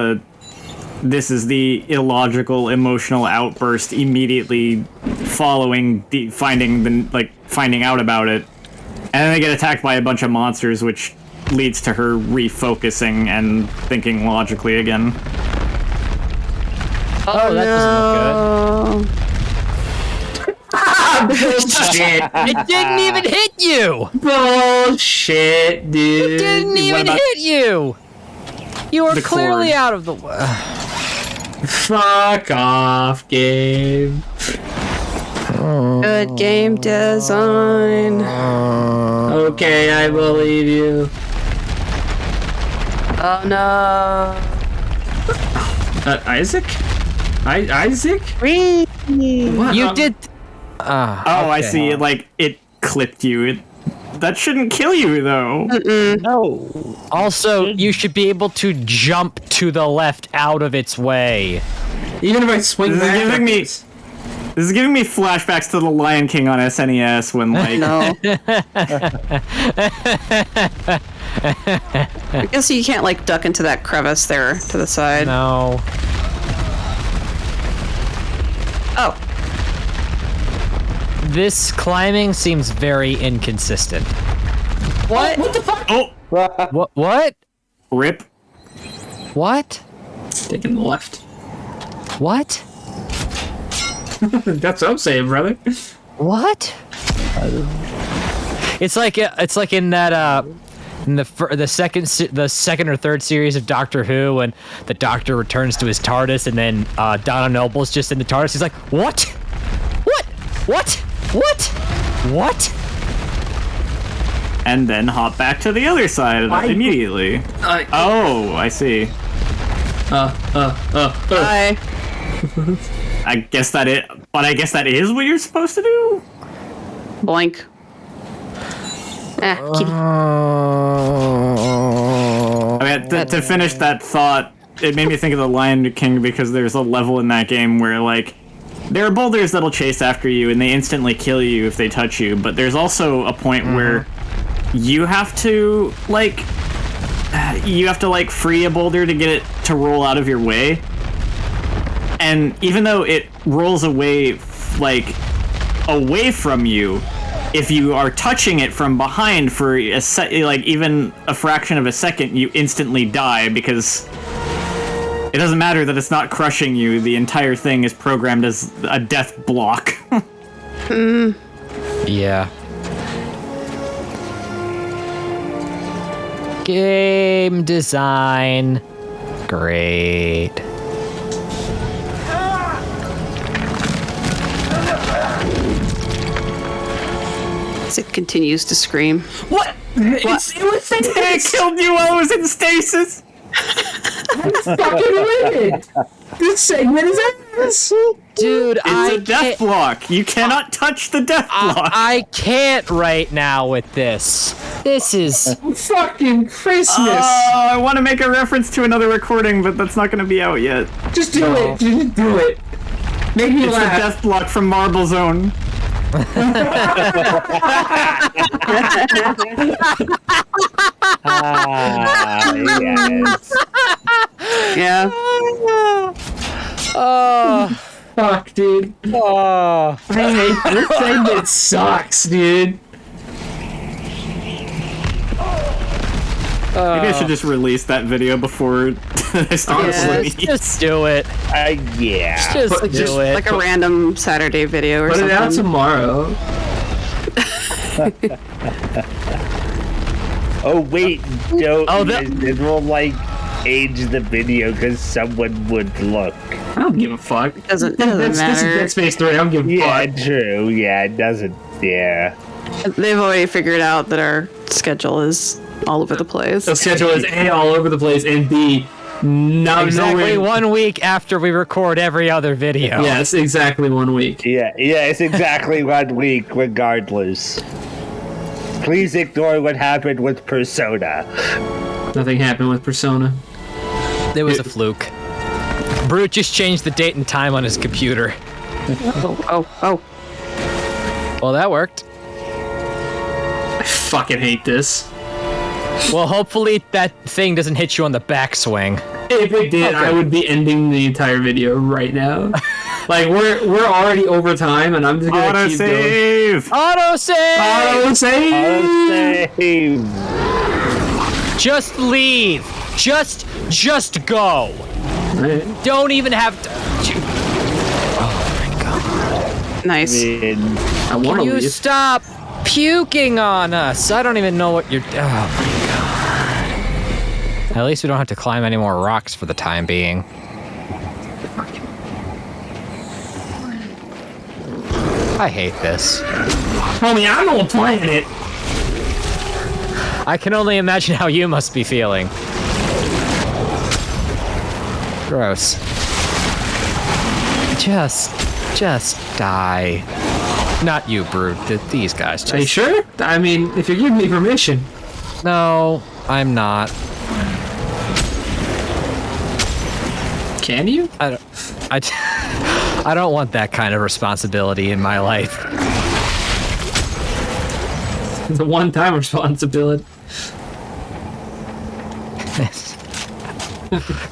this is the illogical emotional outburst immediately following finding out about it, and then they get attacked by a bunch of monsters, which leads to her refocusing and thinking logically again. Oh, that doesn't look good. Bullshit. It didn't even hit you! Bullshit, dude. It didn't even hit you! You were clearly out of the way. Fuck off, Gabe. Good game design. Okay, I believe you. Oh no. Isaac? Isaac? Really? What? You did... I see. It clipped you. That shouldn't kill you, though. No. Also, you should be able to jump to the left out of its way. Even if I swing This is giving me flashbacks to the Lion King on SNES when No. I guess you can't duck into that crevice there to the side. No. Oh. This climbing seems very inconsistent. What? What the fuck? Oh, What? rip. What? Taking the left. What? That's what I'm saying, brother. What? It's like in that in the second or third series of Doctor Who, when the Doctor returns to his TARDIS, and then Donna Noble's just in the TARDIS. He's like, what? What? What? What? What? and then hop back to the other side immediately. Oh, I see. Bye. I guess that is what you're supposed to do. Blank. Kitty. I mean, to finish that thought, it made me think of the Lion King because there's a level in that game where, like, there are boulders that'll chase after you and they instantly kill you if they touch you, but there's also a point where you have to, like, free a boulder to get it to roll out of your way. And even though it rolls away, away from you, if you are touching it from behind for even a fraction of a second, you instantly die because it doesn't matter that it's not crushing you. The entire thing is programmed as a death block. Yeah. Game design. Great. As it continues to scream. What? It was It killed you while it was in stasis. That's fucking weird. This segment is ass. Dude, It's a death block. You cannot touch the death block. I can't right now with this. This is Fucking Christmas. Oh, I want to make a reference to another recording, but that's not going to be out yet. Just do it. Just do it. Make me It's the laugh. death block from Marble Zone. Yes. Yeah. oh, Fuck, dude. oh. I hate this segment. Sucks, dude. Maybe I should just release that video before I start Honestly. Just do it. Yeah. Just do it. Like a random Saturday video or Put something. it out tomorrow. Oh wait, don't. Oh, it will like age the video because someone would look. I don't give a fuck. Doesn't This is matter. Dead Space 3. I don't give a Yeah, fuck. true. Yeah, it doesn't. Yeah. They've already figured out that our schedule is all over the place. The schedule is A, all over the place, and B, Exactly nowhere. 1 week after we record every other video. Yes, exactly 1 week. Yeah, it's exactly 1 week, regardless. Please ignore what happened with Persona. Nothing happened with Persona. It was a fluke. Brute just changed the date and time on his computer. Oh. Well, that worked. I fucking hate this. Well, hopefully that thing doesn't hit you on the backswing. If it did, I would be ending the entire video right now. Like we're already over time, and I'm just gonna keep going. Autosave! Autosave! Autosave! Autosave! Just leave. Just go. Right. Don't even have to. Nice. I want to You leave. stop puking on us. I don't even know what you're. Oh my god. At least we don't have to climb any more rocks for the time being. I hate this. Homie, I'm on planet. I can only imagine how you must be feeling. Gross. Just die. Not you, Brute. These guys. Are you Just... sure? I mean, if you're giving me permission. No, I'm not. Can you? I don't want that kind of responsibility in my life. It's a one-time responsibility.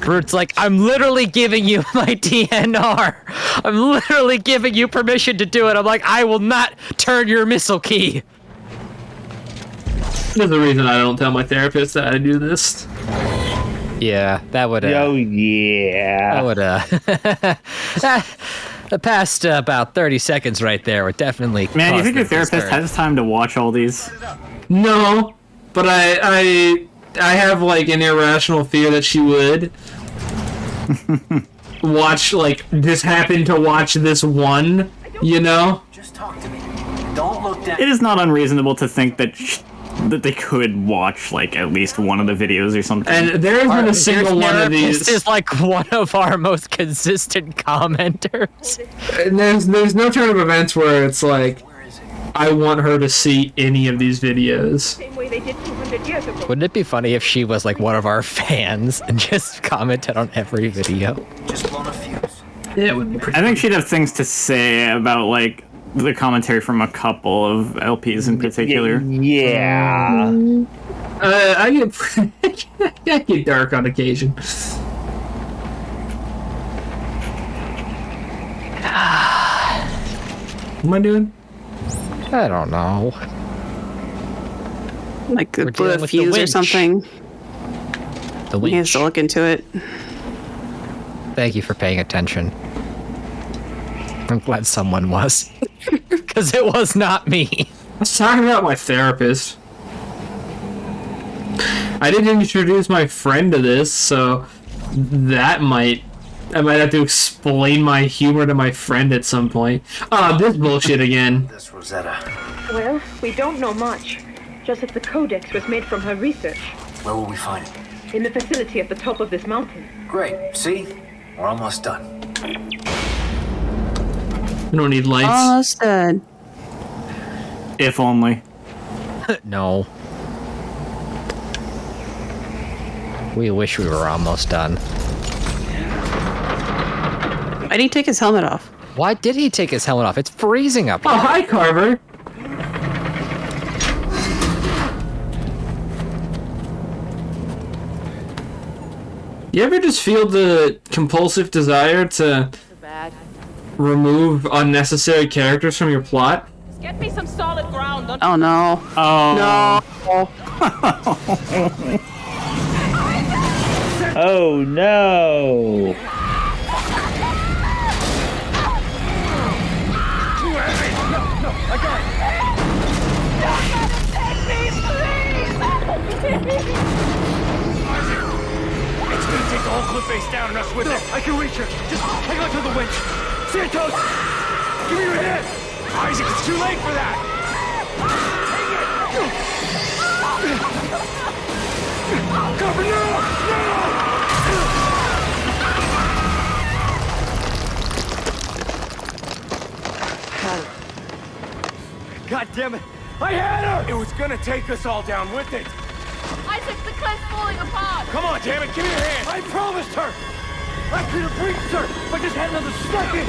Brute's like, I'm literally giving you my DNR. I'm literally giving you permission to do it. I'm like, I will not turn your missile key. There's a reason I don't tell my therapist that I do this. Yeah, that would. Oh yeah. That would. The past about 30 seconds right there would definitely. Man, you cause think your them therapist concern. has time to watch all these? No, but I have like an irrational fear that she would watch, like, just happen to watch this one, you know? Just talk to me. Don't look down. It is not unreasonable to think that that they could watch like at least one of the videos or something. And there isn't a single one of these. This is like one of our most consistent commenters. And there's no turn of events where it's like, I want her to see any of these videos. Same way they did 200 years ago. Wouldn't it be funny if she was like one of our fans and just commented on every video? Just blown a fuse. Yeah, it would be pretty. I think she'd have things to say about like the commentary from a couple of LPs in particular. Yeah. I get dark on occasion. What am I doing? I don't know. Like We're blew dealing a with the fuse or winch. something. The He has winch. to look into it. Thank you for paying attention. I'm glad someone was. Because it was not me. I was talking about my therapist. I didn't introduce my friend to this, so I might have to explain my humor to my friend at some point. This bullshit again. This Rosetta. Well, we don't know much. Just that the codex was made from her research. Where will we find it? In the facility at the top of this mountain. Great. See? We're almost done. We don't need lights. Almost done. If only. No. We wish we were almost done. Why did he take his helmet off? Why did he take his helmet off? It's freezing up Oh, here. hi, Carver. You ever just feel the compulsive desire to remove unnecessary characters from your plot? Get me some solid ground. Don't Oh no. Oh. No. Oh no. It's gonna take the whole cliff face down and us with it. I can reach her. Just hang on to the winch. Santos! Give me your hand! Isaac, it's too late for that! Cover, no! No! God damn it! I had her! It was gonna take us all down with it. Isaac, the cliff's falling apart. Come on, damn it, give me your hand! I promised her! I could have reached her if I just had another second!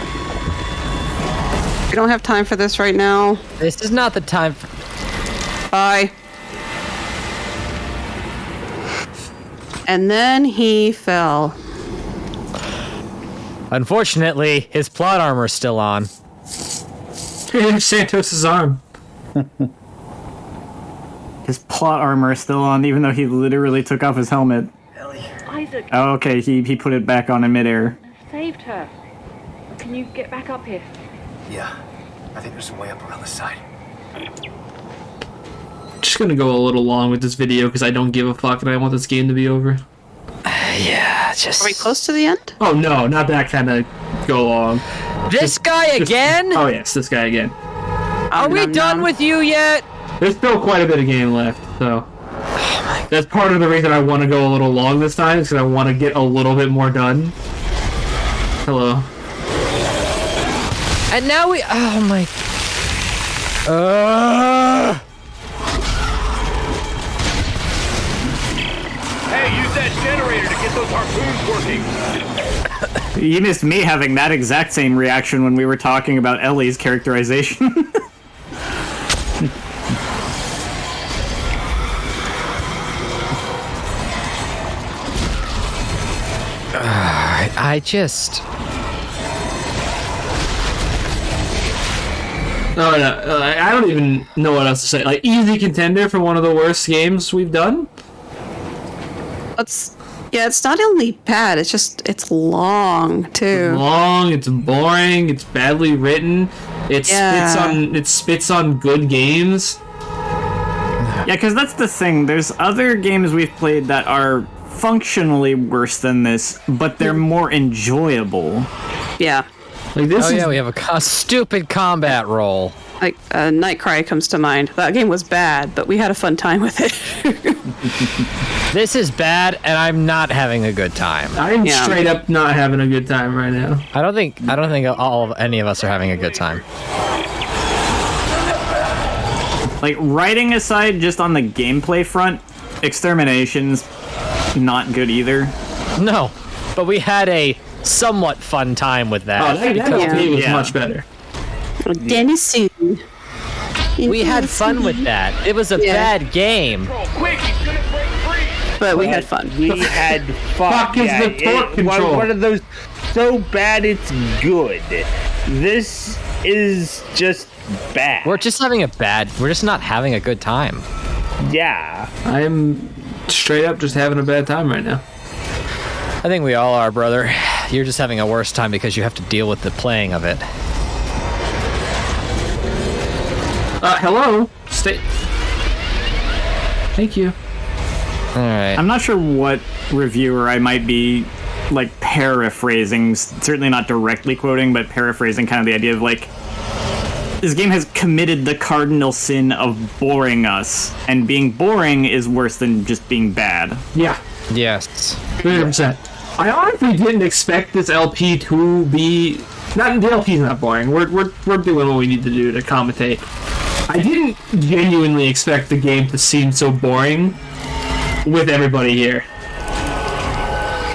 We don't have time for this right now. This is not the time for... Bye. And then he fell. Unfortunately, his plot armor is still on. Santos' arm. His plot armor is still on, even though he literally took off his helmet. Isaac, Oh, okay, he put it back on in midair. I saved her. Can you get back up here? Yeah. I think there's a way up around the side. Just gonna go a little long with this video because I don't give a fuck and I want this game to be over. Yeah, just... Are we close to the end? Oh no, not that kind of go long. This guy again? Oh yes, this guy again. Are we done with you yet? There's still quite a bit of game left, so that's part of the reason I want to go a little long this time, is because I want to get a little bit more done. Hello. And now we... Oh my... Hey, use that generator to get those harpoons working. You missed me having that exact same reaction when we were talking about Ellie's characterization. I just... No, I don't even know what else to say. Like, easy contender for one of the worst games we've done. It's not only bad, it's long too. Long, it's boring, it's badly written, it spits on good games. Yeah, because that's the thing. There's other games we've played that are functionally worse than this, but they're more enjoyable. Yeah. Like this we have a stupid combat roll. Like, Nightcry comes to mind. That game was bad, but we had a fun time with it. This is bad, and I'm not having a good time. I'm straight up not having a good time right now. I don't think any of us are having a good time. Like, writing aside, just on the gameplay front, Extermination's not good either. No, but we had a somewhat fun time with that. Oh, that LP was much better. Dennis. We had fun with that. It was a bad game. But we had fun. We had fun. Fuck is the torque control? One of those so bad it's good. This is just bad. We're just not having a good time. Yeah. I'm straight up just having a bad time right now. I think we all are, brother. You're just having a worse time because you have to deal with the playing of it. Hello? Thank you. Alright. I'm not sure what reviewer I might be, like, paraphrasing, certainly not directly quoting, but paraphrasing kind of the idea of, like, this game has committed the cardinal sin of boring us, and being boring is worse than just being bad. Yeah. Yes. 100%. I honestly didn't expect this LP to be... the LP's not boring. We're doing what we need to do to commentate. I didn't genuinely expect the game to seem so boring with everybody here.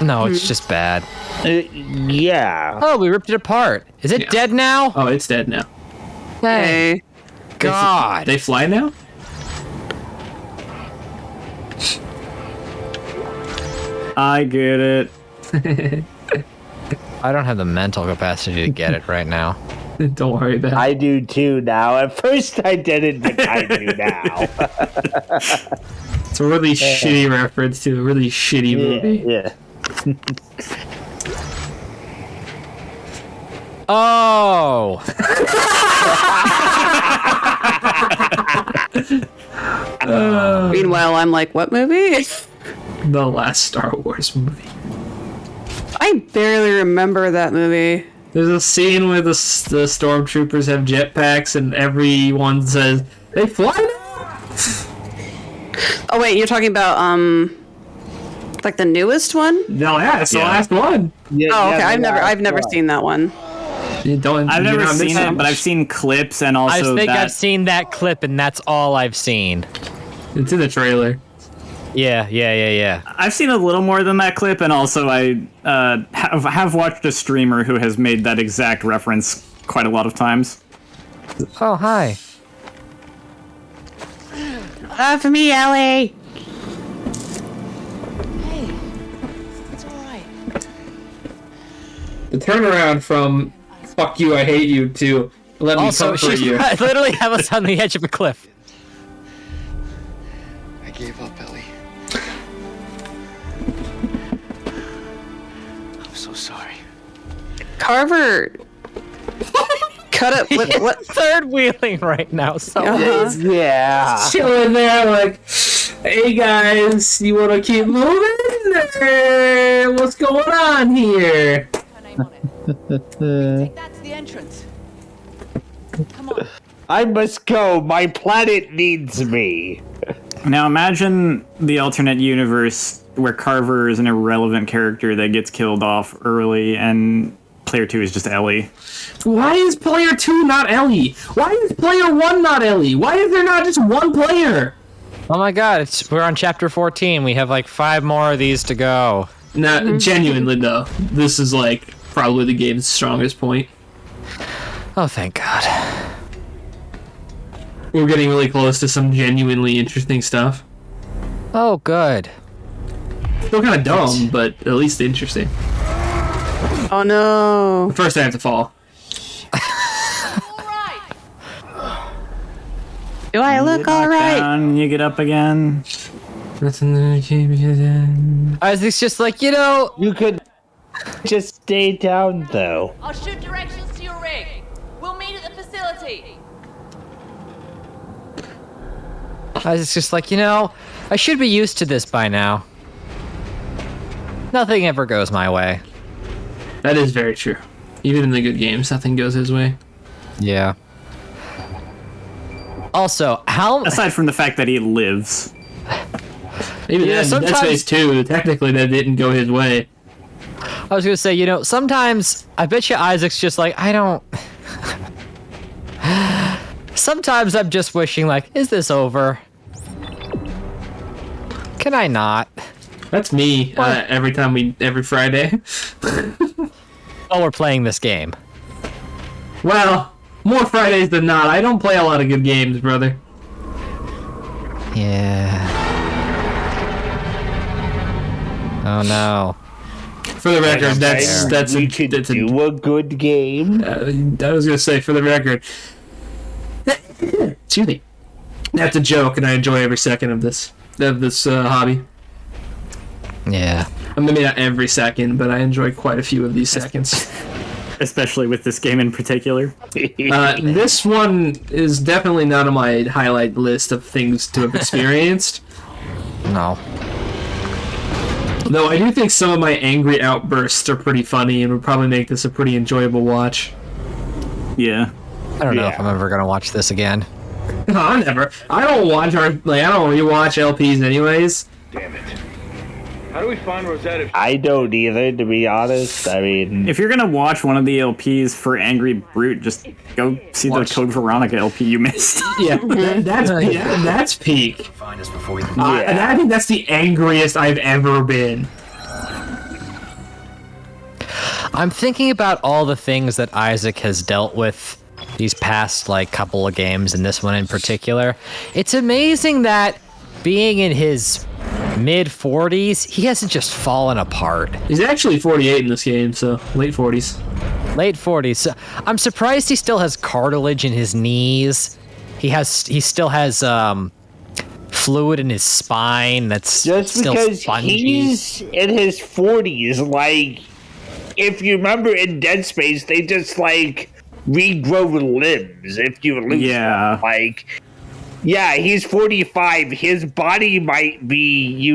No, it's just bad. Yeah. Oh, we ripped it apart. Is it dead now? Oh, it's dead now. Hey. God. They fly now? I get it. I don't have the mental capacity to get it right now. Don't worry about it. I do too now. At first I didn't, but I do now. It's a really shitty reference to a really shitty movie. Yeah. Oh! Meanwhile, I'm like, what movie? The last Star Wars movie. I barely remember that movie. There's a scene where the stormtroopers have jetpacks and everyone says, they fly now? Oh wait, you're talking about like the newest one? No, yeah, it's the last one. Yeah, Oh, okay. yeah, I've never seen that one. I've never seen it, but I've seen clips and also I think I've seen that clip, and that's all I've seen. It's in the trailer. Yeah. I've seen a little more than that clip, and also I have watched a streamer who has made that exact reference quite a lot of times. Oh, hi. For me, Ellie. Hey, it's all right. The turnaround from "fuck you, I hate you" to "let me Also, comfort you." I literally have us on the edge of a cliff. I gave up, Ellie. I'm so sorry. Carver cut it with what? Third wheeling right now. So Yeah. Chilling there, like, hey guys, you want to keep moving? Or what's going on here? Her name on it. That's the entrance. Come on. I must go. My planet needs me. Now imagine the alternate universe where Carver is an irrelevant character that gets killed off early, and player 2 is just Ellie. Why is player 2 not Ellie? Why is player 1 not Ellie? Why is there not just one player? Oh my god, we're on chapter 14. We have like 5 more of these to go. No, genuinely though, this is like probably the game's strongest point. Oh, thank God. We're getting really close to some genuinely interesting stuff. Oh, good. Still kind of dumb, but at least interesting. Oh no. First I have to fall. Do I look all right? Down, you get up again. Isaac's just like, you know... You could just stay down, though. I'll shoot directions to your rig. We'll meet at the facility. Isaac's just like, you know, I should be used to this by now. Nothing ever goes my way. That is very true. Even in the good games, nothing goes his way. Yeah. Also, how Aside from the fact that he lives. Even Yeah, then, Dead Space 2, technically that didn't go his way. I was gonna say, sometimes I bet you Isaac's just like, I don't. Sometimes I'm just wishing, like, is this over? Can I not? That's me every Friday. Oh, we're playing this game. Well, more Fridays than not. I don't play a lot of good games, brother. Yeah. Oh no. For the record, that's we could do a good game. I was gonna say, for the record, excuse me, that's a joke, and I enjoy every second of this hobby. Yeah. I mean, maybe not every second, but I enjoy quite a few of these seconds. Especially with this game in particular. This one is definitely not on my highlight list of things to have experienced. No. Though I do think some of my angry outbursts are pretty funny and would probably make this a pretty enjoyable watch. Yeah. I don't know if I'm ever gonna watch this again. No, I don't watch I don't rewatch LPs anyways. Damn it. How do we find Rosetta? I don't either, to be honest. I mean, if you're gonna watch one of the LPs for Angry Brute, just go see the Code Veronica LP you missed. Yeah, that's peak. Find us before we can. And I think that's the angriest I've ever been. I'm thinking about all the things that Isaac has dealt with these past couple of games, and this one in particular. It's amazing that being in his mid-40s, he hasn't just fallen apart. He's actually 48 in this game, so late 40s. Late 40s. I'm surprised he still has cartilage in his knees. He still has fluid in his spine that's just still because spongy. he's in his 40s, if you remember in Dead Space, they just regrow limbs if you lose them. Yeah, he's 45. His body might be,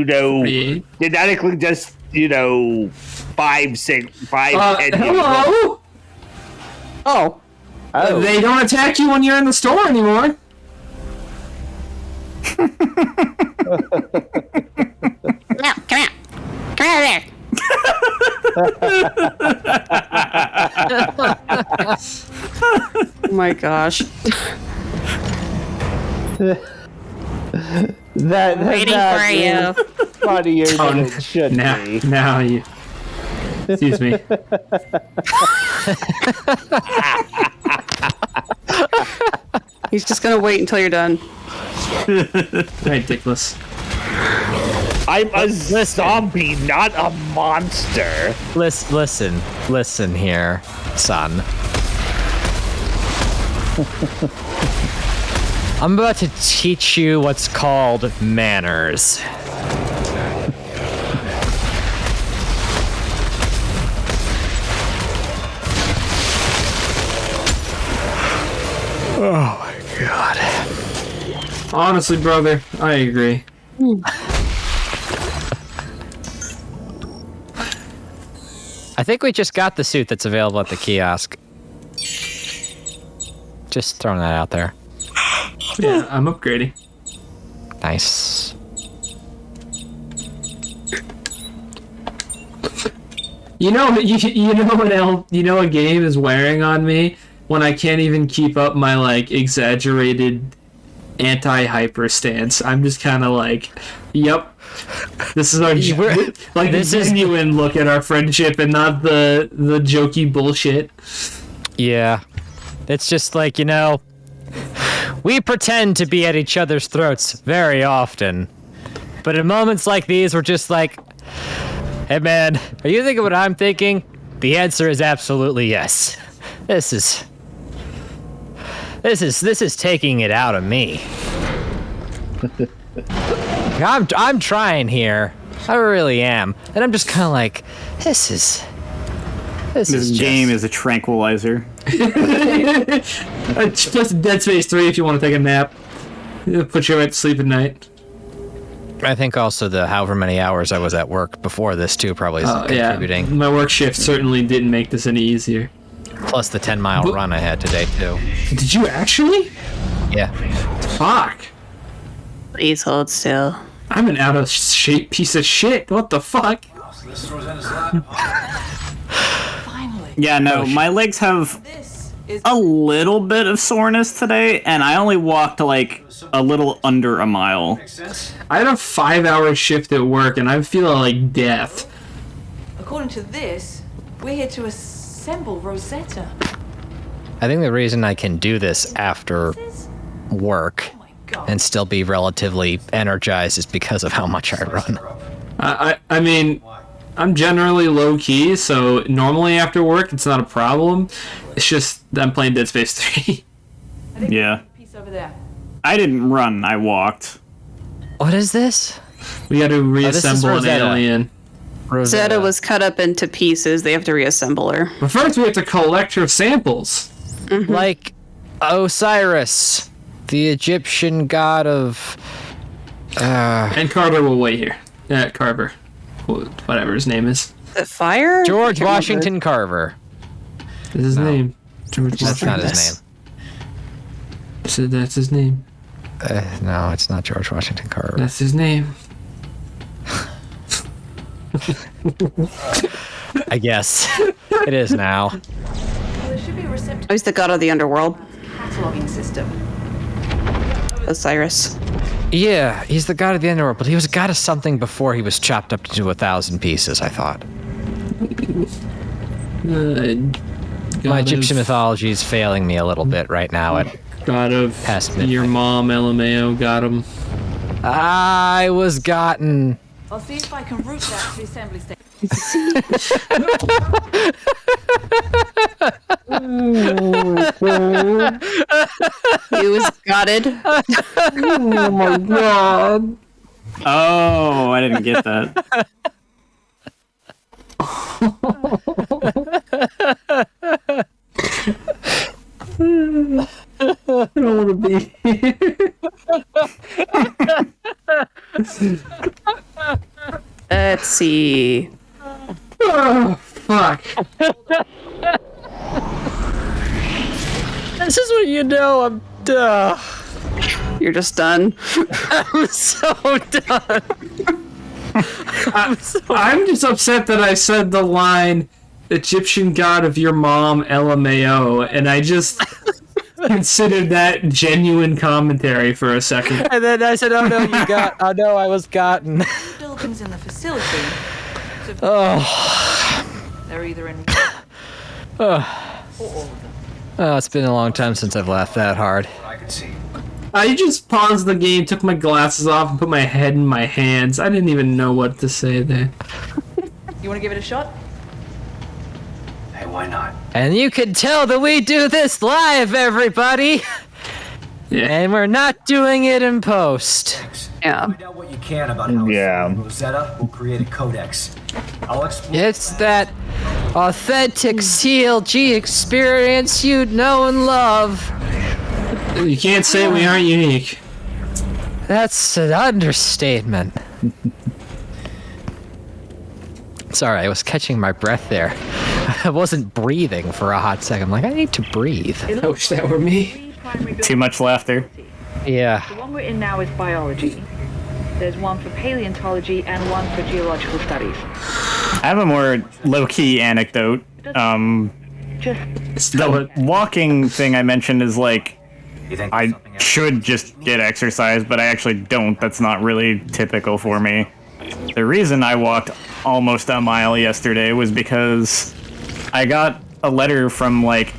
genetically just, 5, 10 hello? Oh. They don't attack you when you're in the store anymore. Come here. Come here there. Oh my gosh. That Waiting for you. Funnier than it should be. Now you. Excuse me. He's just gonna wait until you're done. Ridiculous. I'm a zombie, not a monster. Listen here, son. I'm about to teach you what's called manners. Oh my god. Honestly, brother, I agree. I think we just got the suit that's available at the kiosk. Just throwing that out there. Yeah, I'm upgrading. Nice. You know a game is wearing on me when I can't even keep up my exaggerated anti-hyper stance. I'm just kind of yep. This is our this genuine look at our friendship and not the jokey bullshit. Yeah. It's just we pretend to be at each other's throats very often. But in moments like these, we're just hey man, are you thinking what I'm thinking? The answer is absolutely yes. This is taking it out of me. I'm trying here. I really am. And I'm just kind of this game is a tranquilizer. Plus Dead Space 3 if you want to take a nap. It'll put you right to sleep at night. I think also the however many hours I was at work before this too probably is contributing. Yeah. My work shift certainly didn't make this any easier. Plus the 10-mile run I had today too. Did you actually? Yeah. Fuck. Please hold still. I'm an out of shape piece of shit. What the fuck? Finally. Yeah, no, my legs have This is a little bit of soreness today, and I only walked like a little under a mile. I had a 5-hour shift at work, and I feel like death. according to this, we're here to assemble Rosetta. I think the reason I can do this after work Oh my god. and still be relatively energized is because of how much I run. I mean, I'm generally low key, so normally after work it's not a problem. It's just that I'm playing Dead Space 3. Yeah. Piece over there. I didn't run, I walked. What is this? We got to this is reassemble an Rosetta. alien. Zeta was cut up into pieces. They have to reassemble her. But first we have to collect her samples. Like Osiris, the Egyptian god of... And Carver will wait here. Carver. Whatever his name is. The fire? George Washington Carver. That's his name. George That's not his Washington. name. So that's his name. No, it's not George Washington Carver. That's his name. I guess. It is now. Well, there should be a receptacle Oh, he's the god of the underworld. cataloging system. Osiris. Yeah, he's the god of the underworld, but he was a god of something before he was chopped up into 1,000 pieces, I thought. My Egyptian mythology is failing me a little bit right now. God of Past midnight. your mom, LMAO, got him. I was gotten. I'll see if I can route that to the assembly station. He was gutted. Oh my god. Oh, I didn't get that. I don't want to be here. Let's see. Oh, fuck. This is what you know. I'm done. You're just done. I'm so done. I'm just upset that I said the line, Egyptian god of your mom, LMAO, and I just considered that genuine commentary for a second. And then I said, "Oh no, you got. Oh no, I was gotten." Buildings in the facility. So Oh. they're either in Oh. or all of them. Oh, it's been a long time since I've laughed that hard. I can see. I just paused the game, took my glasses off, and put my head in my hands. I didn't even know what to say there. You want to give it a shot? Hey, why not? And you can tell that we do this live, everybody. Yeah. And we're not doing it in post. Yeah. Find out what you can about how Rosetta will create a codex. I'll explain. It's that authentic CLG experience you know and love. You can't say we aren't unique. That's an understatement. Sorry, I was catching my breath there. I wasn't breathing for a hot second. I'm like, I need to breathe. I wish that were me. Too much laughter. Yeah. The one we're in now is biology. There's one for paleontology and one for geological studies. I have a more low-key anecdote. Just The walking thing I mentioned is like, You think I something else? should just get exercise, but I actually don't. That's not really typical for me. The reason I walked almost a mile yesterday was because I got a letter from like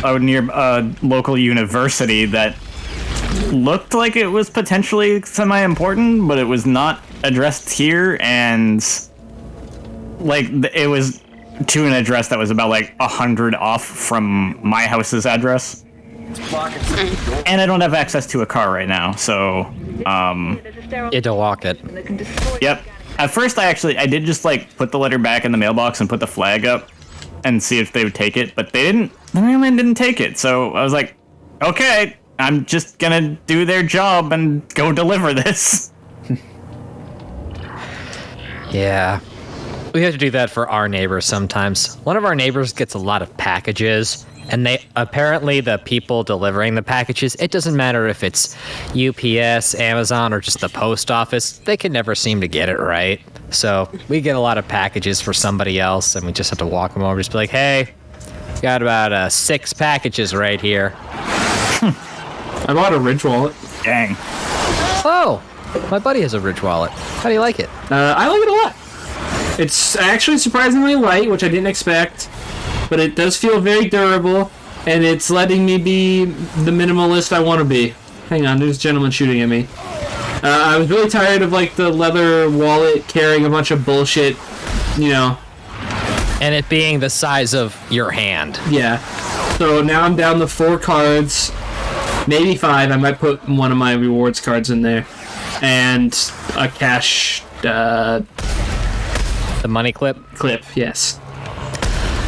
a local university that looked like it was potentially semi-important, but it was not addressed here, and like it was to an address that was about like 100 off from my house's address. And I don't have access to a car right now, so there's a sterile You had to walk it. that can destroy. yep. At first I did just like put the letter back in the mailbox and put the flag up and see if they would take it, but they really didn't take it. So I was like, okay, I'm just gonna do their job and go deliver this. Yeah. We have to do that for our neighbors sometimes. One of our neighbors gets a lot of packages, And they apparently the people delivering the packages, it doesn't matter if it's UPS, Amazon, or just the post office, they can never seem to get it right. So we get a lot of packages for somebody else, and we just have to walk them over, just be like, hey, got about 6 packages right here. I bought a Ridge wallet. Dang. Oh, my buddy has a Ridge wallet. How do you like it? I like it a lot. It's actually surprisingly light, which I didn't expect, but it does feel very durable, and it's letting me be the minimalist I want to be. Hang on, there's a gentleman shooting at me. I was really tired of like the leather wallet carrying a bunch of bullshit, you know. And it being the size of your hand. Yeah. So now I'm down to 4 cards, maybe 5. I might put one of my rewards cards in there, and a cash. The money clip. Yes.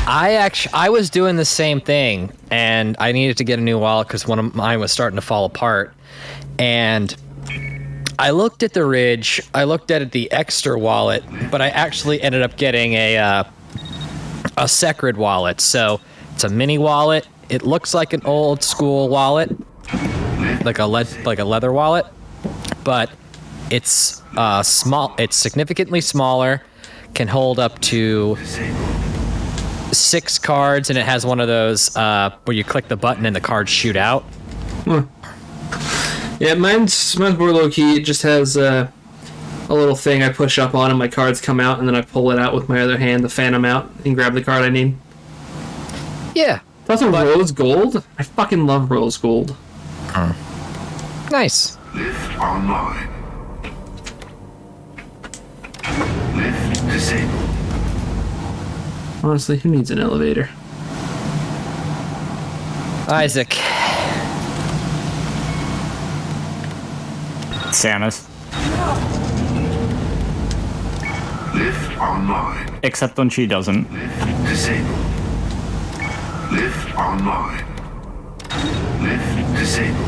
I was doing the same thing, and I needed to get a new wallet because one of mine was starting to fall apart. And I looked at the Ridge, I looked at the extra wallet, but I actually ended up getting a Sacred wallet. So it's a mini wallet. It looks like an old school wallet, like a leather wallet, but it's small. It's significantly smaller. Can hold up to 6 cards, and it has one of those where you click the button and the cards shoot out. Yeah, mine's more low key. It just has a little thing I push up on, and my cards come out, and then I pull it out with my other hand to fan them out and grab the card I need. Yeah. That's a rose gold. I fucking love rose gold. Nice. Lift online. Lift disabled. Honestly, who needs an elevator? Isaac. Samus. Lift online. Except when she doesn't. Lift disabled. Lift online. Lift disabled.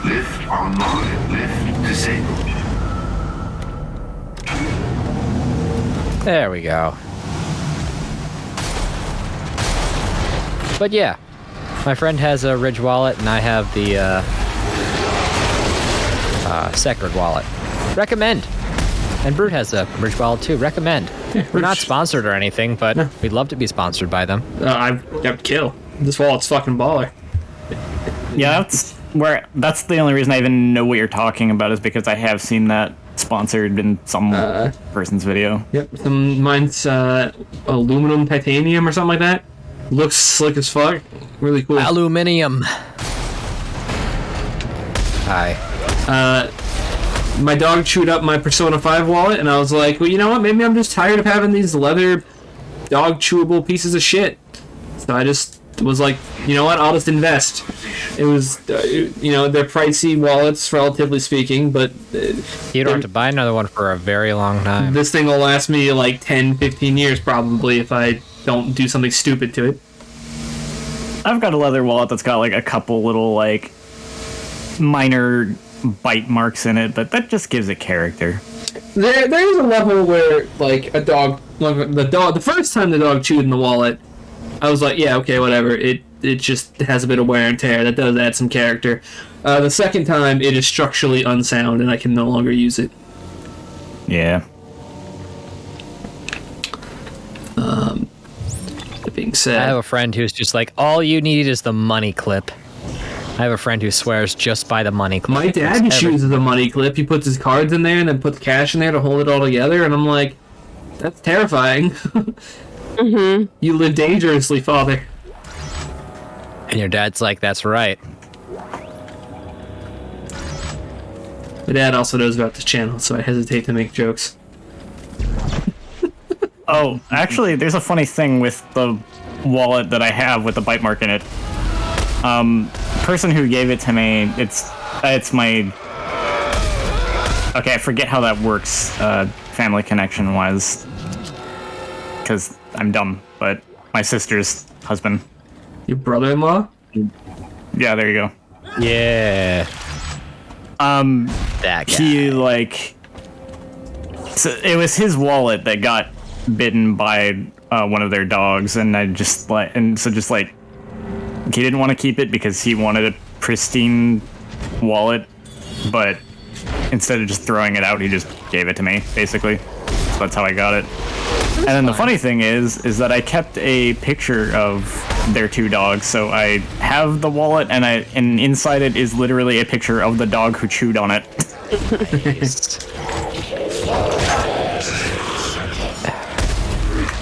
Lift online. Lift disabled. There we go. But yeah, my friend has a Ridge wallet, and I have the Sacred wallet. Recommend. And Brute has a Ridge wallet too. Recommend. We're not sponsored or anything, but we'd love to be sponsored by them. I've got kill. This wallet's fucking baller. Yeah, that's the only reason I even know what you're talking about, is because I have seen that sponsored in some person's video. Yep. Mine's aluminum titanium or something like that. Looks slick as fuck. Really cool. Aluminium. Hi. My dog chewed up my Persona 5 wallet, and I was like, well, you know what? Maybe I'm just tired of having these leather dog chewable pieces of shit. So I just was like, you know what? I'll just invest. It was, you know, they're pricey wallets, relatively speaking, but... you don't have to buy another one for a very long time. This thing will last me like 10, 15 years probably if I don't do something stupid to it. I've got a leather wallet that's got like a couple little like minor bite marks in it, but that just gives it character. There's a level where like a dog, the first time the dog chewed in the wallet, I was like, yeah, okay, whatever. It just has a bit of wear and tear. That does add some character. The second time, it is structurally unsound, and I can no longer use it. Yeah. That being said, I have a friend who's just like, all you need is the money clip. I have a friend who swears just by the money clip. My dad chooses a money clip. He puts his cards in there and then puts cash in there to hold it all together, and I'm like, that's terrifying. Mm-hmm. You live dangerously, father. And your dad's like, that's right. My dad also knows about this channel, so I hesitate to make jokes. Oh, actually, there's a funny thing with the wallet that I have with the bite mark in it. Person who gave it to me, it's my... Okay, I forget how that works, family connection-wise. Because I'm dumb, but my sister's husband. Your brother-in-law? Yeah, there you go. Yeah. That guy. He, like... So it was his wallet that got bitten by one of their dogs, and he didn't want to keep it because he wanted a pristine wallet, but instead of just throwing it out, he just gave it to me, basically. So that's how I got it. And then the funny thing is that I kept a picture of their 2 dogs. So I have the wallet, and inside it is literally a picture of the dog who chewed on it.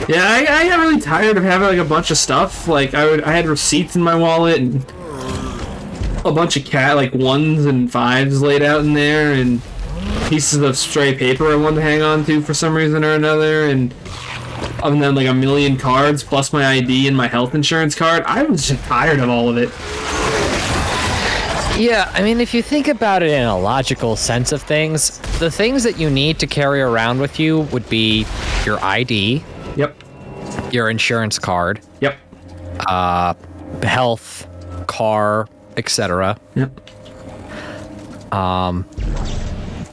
Yeah, I got really tired of having like a bunch of stuff. Like I had receipts in my wallet and a bunch of like 1s and 5s laid out in there, and pieces of stray paper I wanted to hang on to for some reason or another, and then like a million cards plus my ID and my health insurance card. I was just tired of all of it. Yeah, I mean, if you think about it in a logical sense of things, the things that you need to carry around with you would be your ID. Yep. Your insurance card. Yep. Health, car, etc. Yep.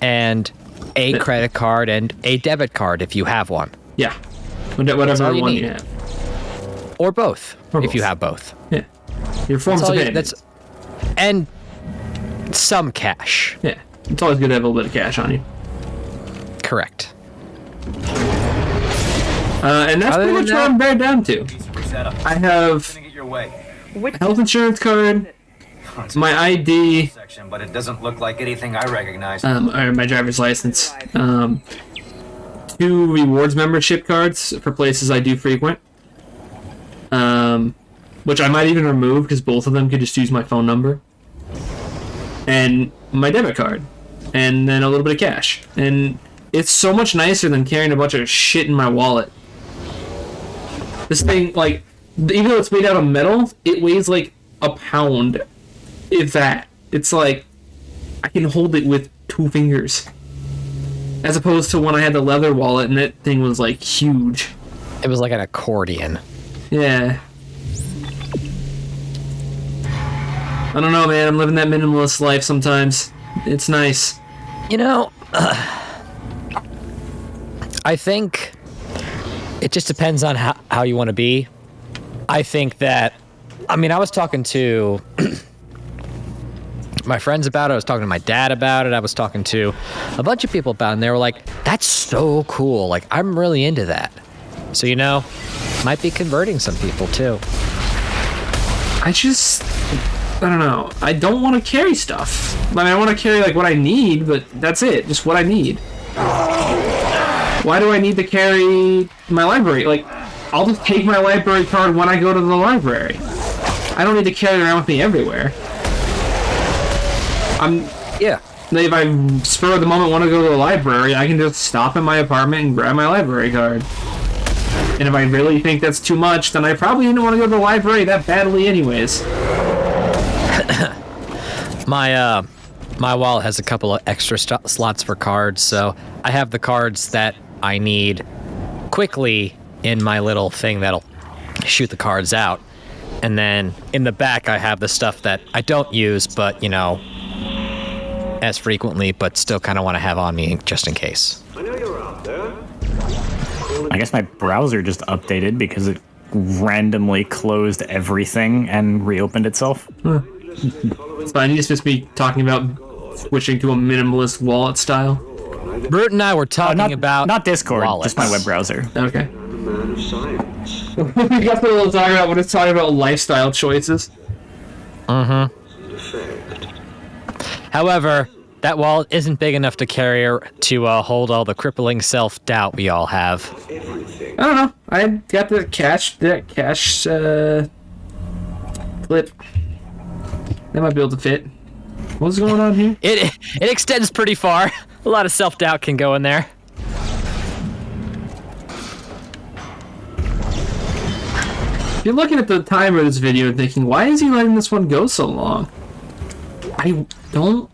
And a credit card and a debit card if you have one. Yeah. Whatever one you have. Or both, if you have both. Yeah. Your forms of payment. And some cash. Yeah. It's always good to have a little bit of cash on you. Correct. And that's pretty much what I'm bared down to. I have a health insurance card, my ID, but it doesn't look like anything I recognize. or my driver's license, 2 rewards membership cards for places I do frequent, which I might even remove because both of them could just use my phone number, and my debit card, and then a little bit of cash. And it's so much nicer than carrying a bunch of shit in my wallet. This thing, like, even though it's made out of metal, it weighs like a pound, if that. It's like, I can hold it with 2 fingers. As opposed to when I had the leather wallet and that thing was like huge. It was like an accordion. Yeah. I don't know, man. I'm living that minimalist life sometimes. It's nice. You know, I think it just depends on how you want to be. I think that, I mean, I was talking to my friends about it. I was talking to my dad about it. I was talking to a bunch of people about it, and they were like, that's so cool. Like, I'm really into that. So, you know, might be converting some people, too. I don't know. I don't want to carry stuff. I mean, I want to carry, like, what I need, but that's it. Just what I need. Why do I need to carry my library? Like, I'll just take my library card when I go to the library. I don't need to carry it around with me everywhere. If I spur of the moment want to go to the library, I can just stop in my apartment and grab my library card. And if I really think that's too much, then I probably didn't want to go to the library that badly anyways. My wallet has a couple of extra slots for cards, so I have the cards that I need quickly in my little thing that'll shoot the cards out. And then in the back, I have the stuff that I don't use, but, you know, as frequently, but still kind of want to have on me just in case. I guess my browser just updated because it randomly closed everything and reopened itself. Huh. It's fine. You just be talking about switching to a minimalist wallet style. Brute and I were talking about not Discord, wallets. just my web browser. Okay. We got a little talking about when it's talking about lifestyle choices. Mm-hmm. However, that wallet isn't big enough to carry to hold all the crippling self-doubt we all have. I don't know. I got that cash clip. That might be able to fit. What's going on here? It extends pretty far. A lot of self-doubt can go in there. If you're looking at the timer of this video and thinking, why is he letting this one go so long? I don't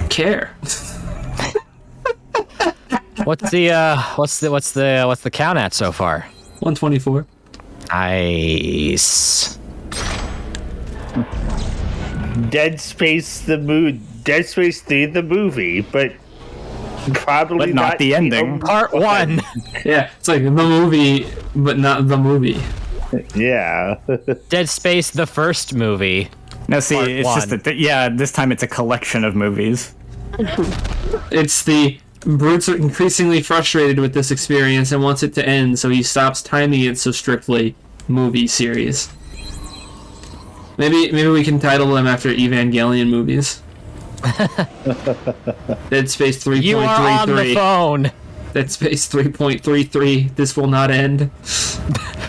care. What's the count at so far? 124. Nice. Dead Space 3 the movie, but Probably But not the ending. Part 1. Yeah, it's like the movie, but not the movie. Yeah. Dead Space, the first movie. No, see, Part it's 1. just this time it's a collection of movies. It's the Brute's increasingly frustrated with this experience and wants it to end, so he stops timing it so strictly. Movie series. Maybe we can title them after Evangelion movies. Dead Space 3.33. You are on the phone. Dead Space 3.33. This will not end.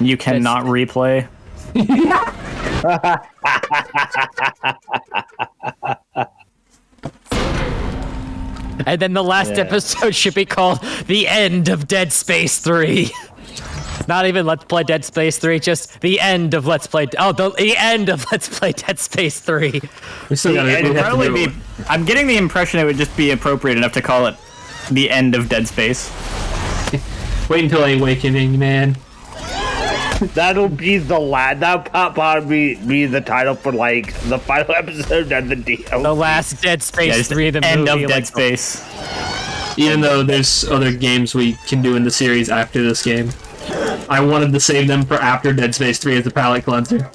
You cannot replay. And then the last episode should be called The End of Dead Space 3. Not even Let's Play Dead Space 3, just the end of Let's Play... the end of Let's Play Dead Space 3. We still gotta, I'm getting the impression it would just be appropriate enough to call it The End of Dead Space. Wait until Awakening, man. That'll be that'll probably be the title for like the final episode of the DLC. The last Dead Space 3, the End movie, of Dead Space. Even though there's other games we can do in the series after this game. I wanted to save them for after Dead Space 3 as a palate cleanser.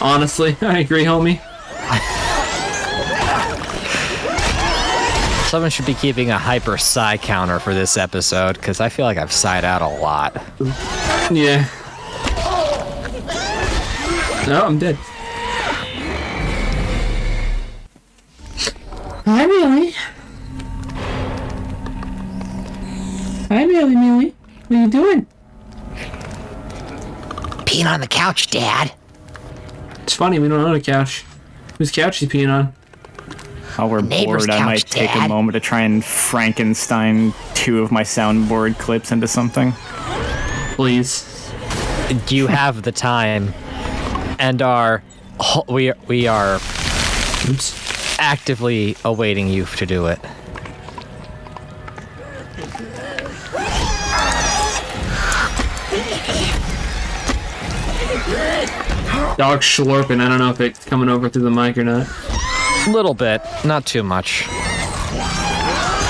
Honestly, I agree, homie. Someone should be keeping a hyper psi counter for this episode, because I feel like I've sighed out a lot. Yeah. No, I'm dead. Hi, Millie. Hi, Millie. What are you doing? Peeing on the couch, Dad. It's funny, we don't own a couch. Whose couch is he peeing on? While we're Neighbor's bored, I couch, might take a Dad. moment to try and Frankenstein 2 of my soundboard clips into something. Please. You have the time, and we are Oops. actively awaiting you to do it. Dog slurping. I don't know if it's coming over through the mic or not. A little bit, not too much.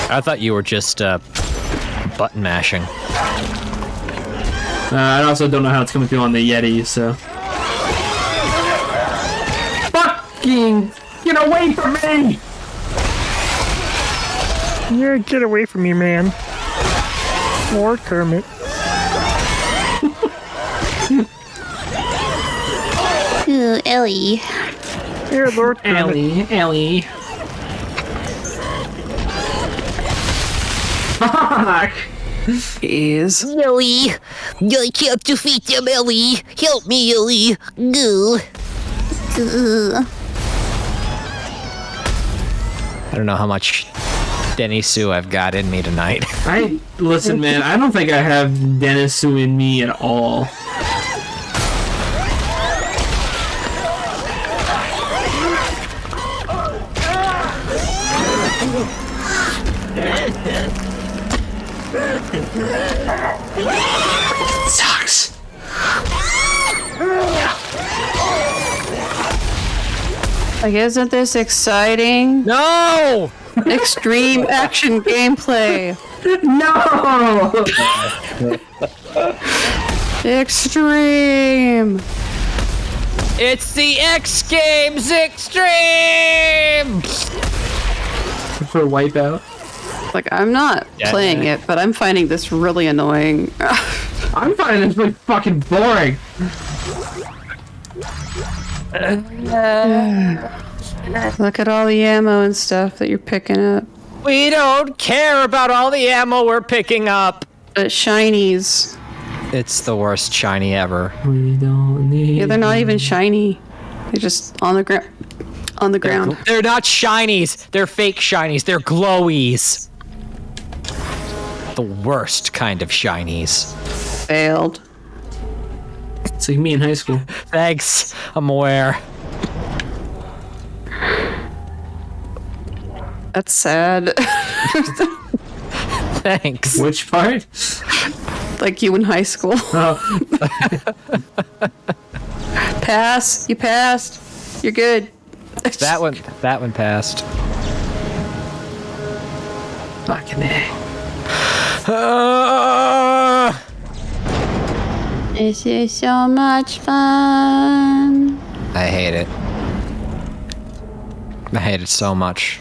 I thought you were just button mashing. I also don't know how it's coming through on the Yeti, so. Fucking get away from me! Yeah, get away from me, man. Lord Kermit. Ooh, Ellie. Here, Lord Kermit. Ellie. Fuck! Jeez. Ellie, I can't defeat them, Ellie. Help me, Ellie. Goo. I don't know how much Denny Sue I've got in me tonight. Listen, man, I don't think I have Dennis Sue in me at all. Sucks. Like, isn't this exciting? No! Extreme action gameplay. No! Extreme. It's the X Games Extreme! For Wipeout. Like, I'm not playing it, but I'm finding this really annoying. I'm finding this really fucking boring. Look at all the ammo and stuff that you're picking up. We don't care about all the ammo we're picking up. But shinies. It's the worst shiny ever. We don't need. Yeah, they're not even shiny. They're just on the ground. On the ground. They're not shinies. They're fake shinies. They're glowies. The worst kind of shinies. Failed. It's like me in high school. Thanks. I'm aware. That's sad. Thanks. Which part? Like you in high school. Oh. Pass. You passed. You're good. That one passed. Fucking A. This is so much fun. I hate it. I hate it so much.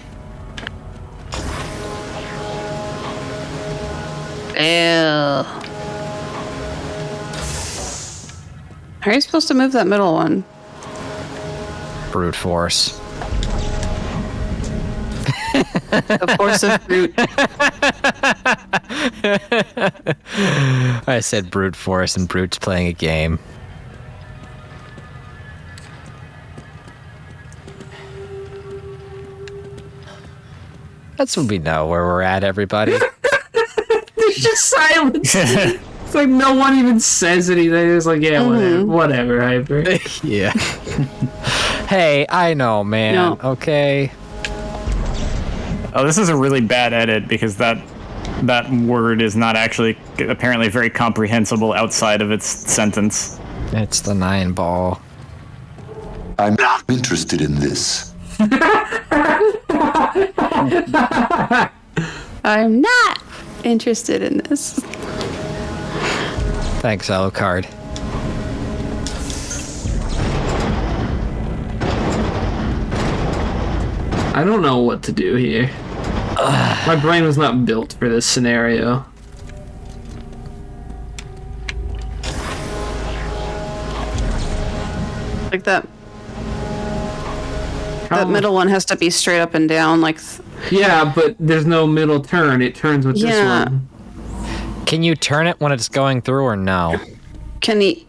Ew. How are you supposed to move that middle one? Brute force. The force of brute. I said brute force and Brute's playing a game. That's when we know where we're at, everybody. There's just silence. It's like no one even says anything. It's like, yeah, whatever, Hyper. Yeah. Hey, I know, man. No. Okay. Oh, this is a really bad edit because that word is not actually apparently very comprehensible outside of its sentence. It's the 9-ball. I'm not interested in this. I'm not interested in this. Thanks, Alucard. I don't know what to do here. My brain was not built for this scenario. Like that. That middle one has to be straight up and down, like. Yeah, but there's no middle turn. It turns with this one. Can you turn it when it's going through or no? Can he?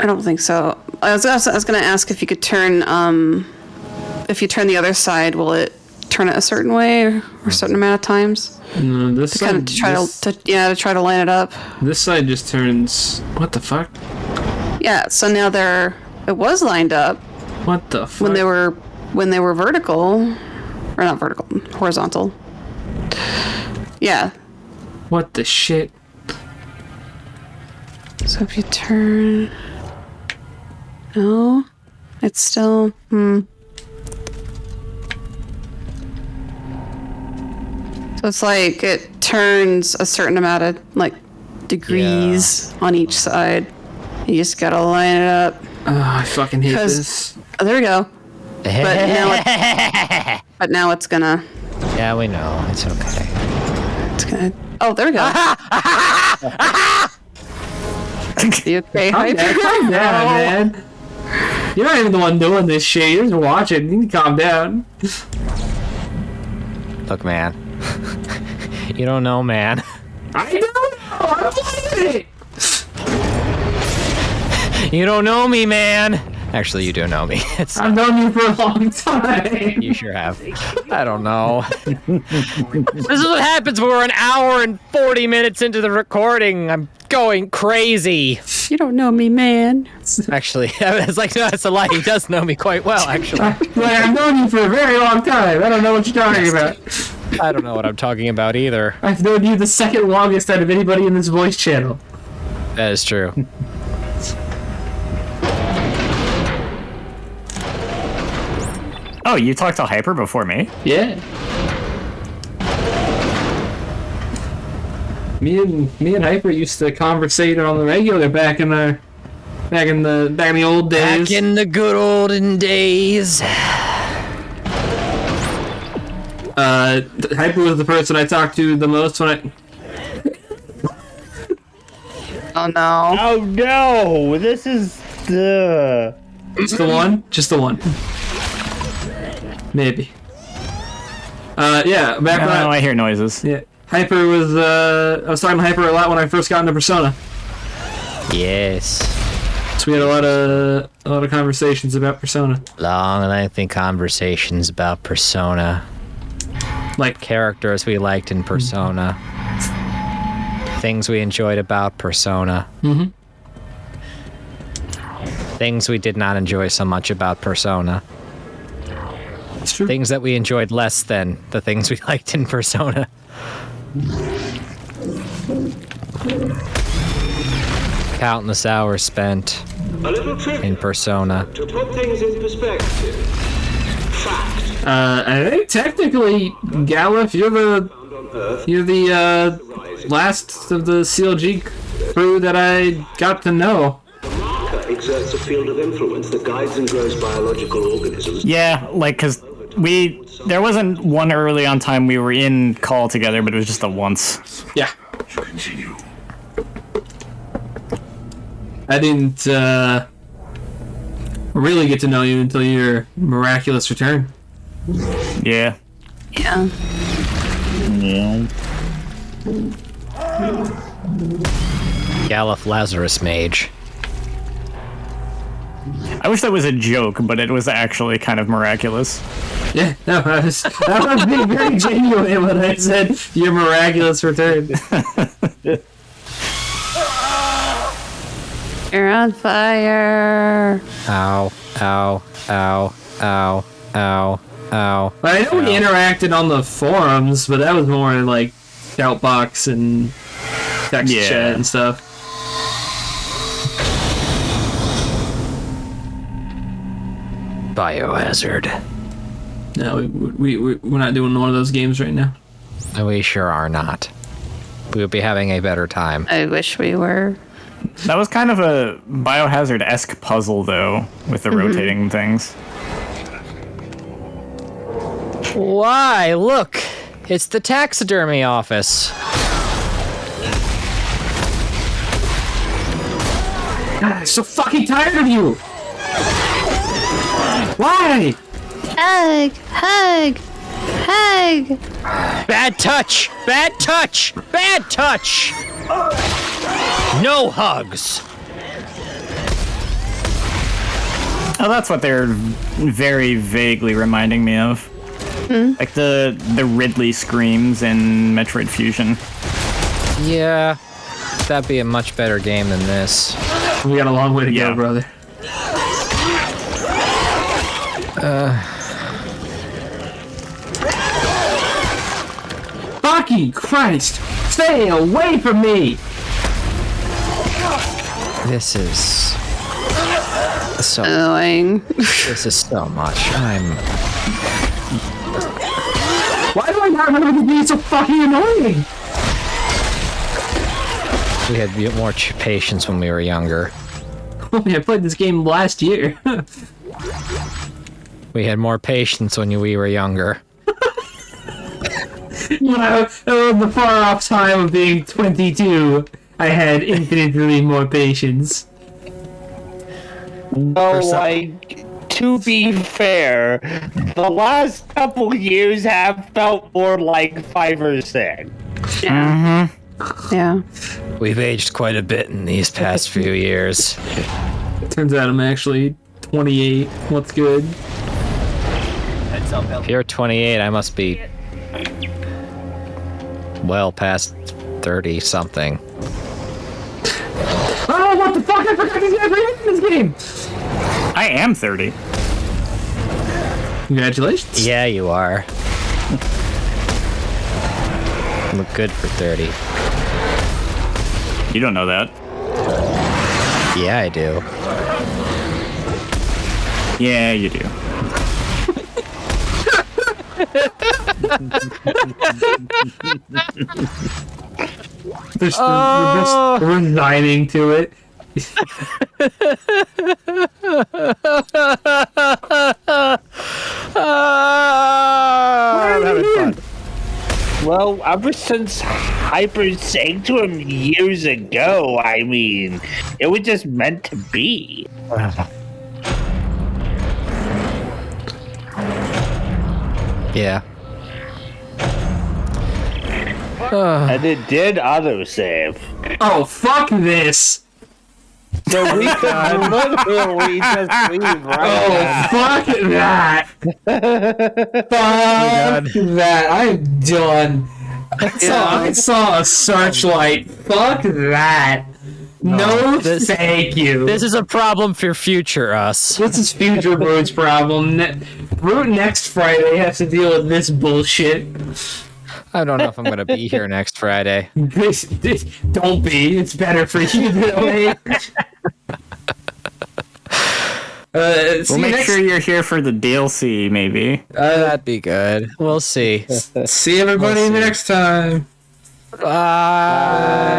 I don't think so. I was gonna ask if you could turn. If you turn the other side, will it turn it a certain way or a certain amount of times? No, this side. Kind of to try to line it up. This side just turns. What the fuck? Yeah. So now it was lined up. What the fuck? When they were vertical, or not vertical, horizontal. Yeah. What the shit? So if you turn, no, it's still So it's like it turns a certain amount of like degrees on each side. You just gotta line it up. Oh, I fucking hate this. Oh, there we go. But now it's gonna. Yeah, we know. It's okay. It's gonna. Oh, there we go. You okay, Hyper? Calm down, man. You're not even the one doing this shit. You're just watching. You need to calm down. Look, man. You don't know, man. I don't know. I'm playing it. You don't know me, man. Actually, you do know me. I've known you for a long time. You sure have. I don't know. This is what happens when we're an hour and 40 minutes into the recording. I'm going crazy. You don't know me, man. Actually, it's like, no, it's a lie. He does know me quite well, actually. I've known you for a very long time. I don't know what you're talking about. I don't know what I'm talking about either. I've known you the second longest out of anybody in this voice channel. That is true. Oh, you talked to Hyper before me? Yeah. Me and Hyper used to conversate on the regular back in the old days. Back in the good olden days. Hyper was the person I talked to the most when I. Oh no. Oh no! This is the. Just the one? Just the one. Maybe. Yeah, back when I hear noises. Yeah. Hyper was, I was talking to Hyper a lot when I first got into Persona. Yes. So we had a lot of conversations about Persona. Long and lengthy conversations about Persona. Like characters we liked in Persona. Things we enjoyed about Persona. Mm-hmm. Things we did not enjoy so much about Persona. It's true. Things that we enjoyed less than the things we liked in Persona. Countless hours spent in Persona. To put things in perspective, fact. I think technically, Galuf, you're the last of the CLG crew that I got to know. Exerts a field of influence that guides and grows biological organisms. Yeah, like, because there wasn't one early on time we were in call together, but it was just a once. Yeah. Continue. I didn't really get to know you until your miraculous return. Yeah. Yeah. Galuf Lazarus Mage. I wish that was a joke, but it was actually kind of miraculous. Yeah, no, I was being very genuine when I said your miraculous return. You're on fire. Ow, ow, ow, ow, ow, ow. I know we interacted on the forums, but that was more in like Shoutbox and text chat and stuff. Biohazard. No, we're not doing one of those games right now. We sure are not. We would be having a better time. I wish we were. That was kind of a Biohazard-esque puzzle, though, with the rotating things. Why, look! It's the taxidermy office. God, I'm so fucking tired of you! Why? Hug! Hug! Hug! Bad touch! Bad touch! Bad touch! No hugs! Oh, that's what they're very vaguely reminding me of. Like the Ridley screams in Metroid Fusion. Yeah, that'd be a much better game than this. We got a long way to go, brother. Fucking Christ! Stay away from me! This is so annoying. This is so much. Why do I not remember this being so fucking annoying? We had more patience when we were younger. I played this game last year. We had more patience when we were younger. When I was the far off time of being 22, I had infinitely more patience. No, like, to be fair, the last couple years have felt more like 5 or 6. Yeah. Yeah. We've aged quite a bit in these past few years. Turns out I'm actually 28. What's good? If you're 28, I must be well past 30 something. Oh, what the fuck? I forgot these guys were in this game! I am 30. Congratulations. Yeah, you are. Look good for 30. You don't know that. Yeah, I do. Yeah, you do. They're just resigning to it. I'm having fun. Well, ever since Hyper Sanctum years ago, I mean, it was just meant to be. Yeah. And it did autosave. Oh, fuck this! So we could literally just leave right fuck that! Fuck that! I'm done. I saw a searchlight. Fuck that! No, thank you. This is a problem for future us. This is future Brute's problem. Brute next Friday has to deal with this bullshit. I don't know if I'm gonna be here next Friday. Don't be. It's better for you that way. We'll make sure you're here for the DLC, maybe. That'd be good. We'll see. See everybody next time. Bye.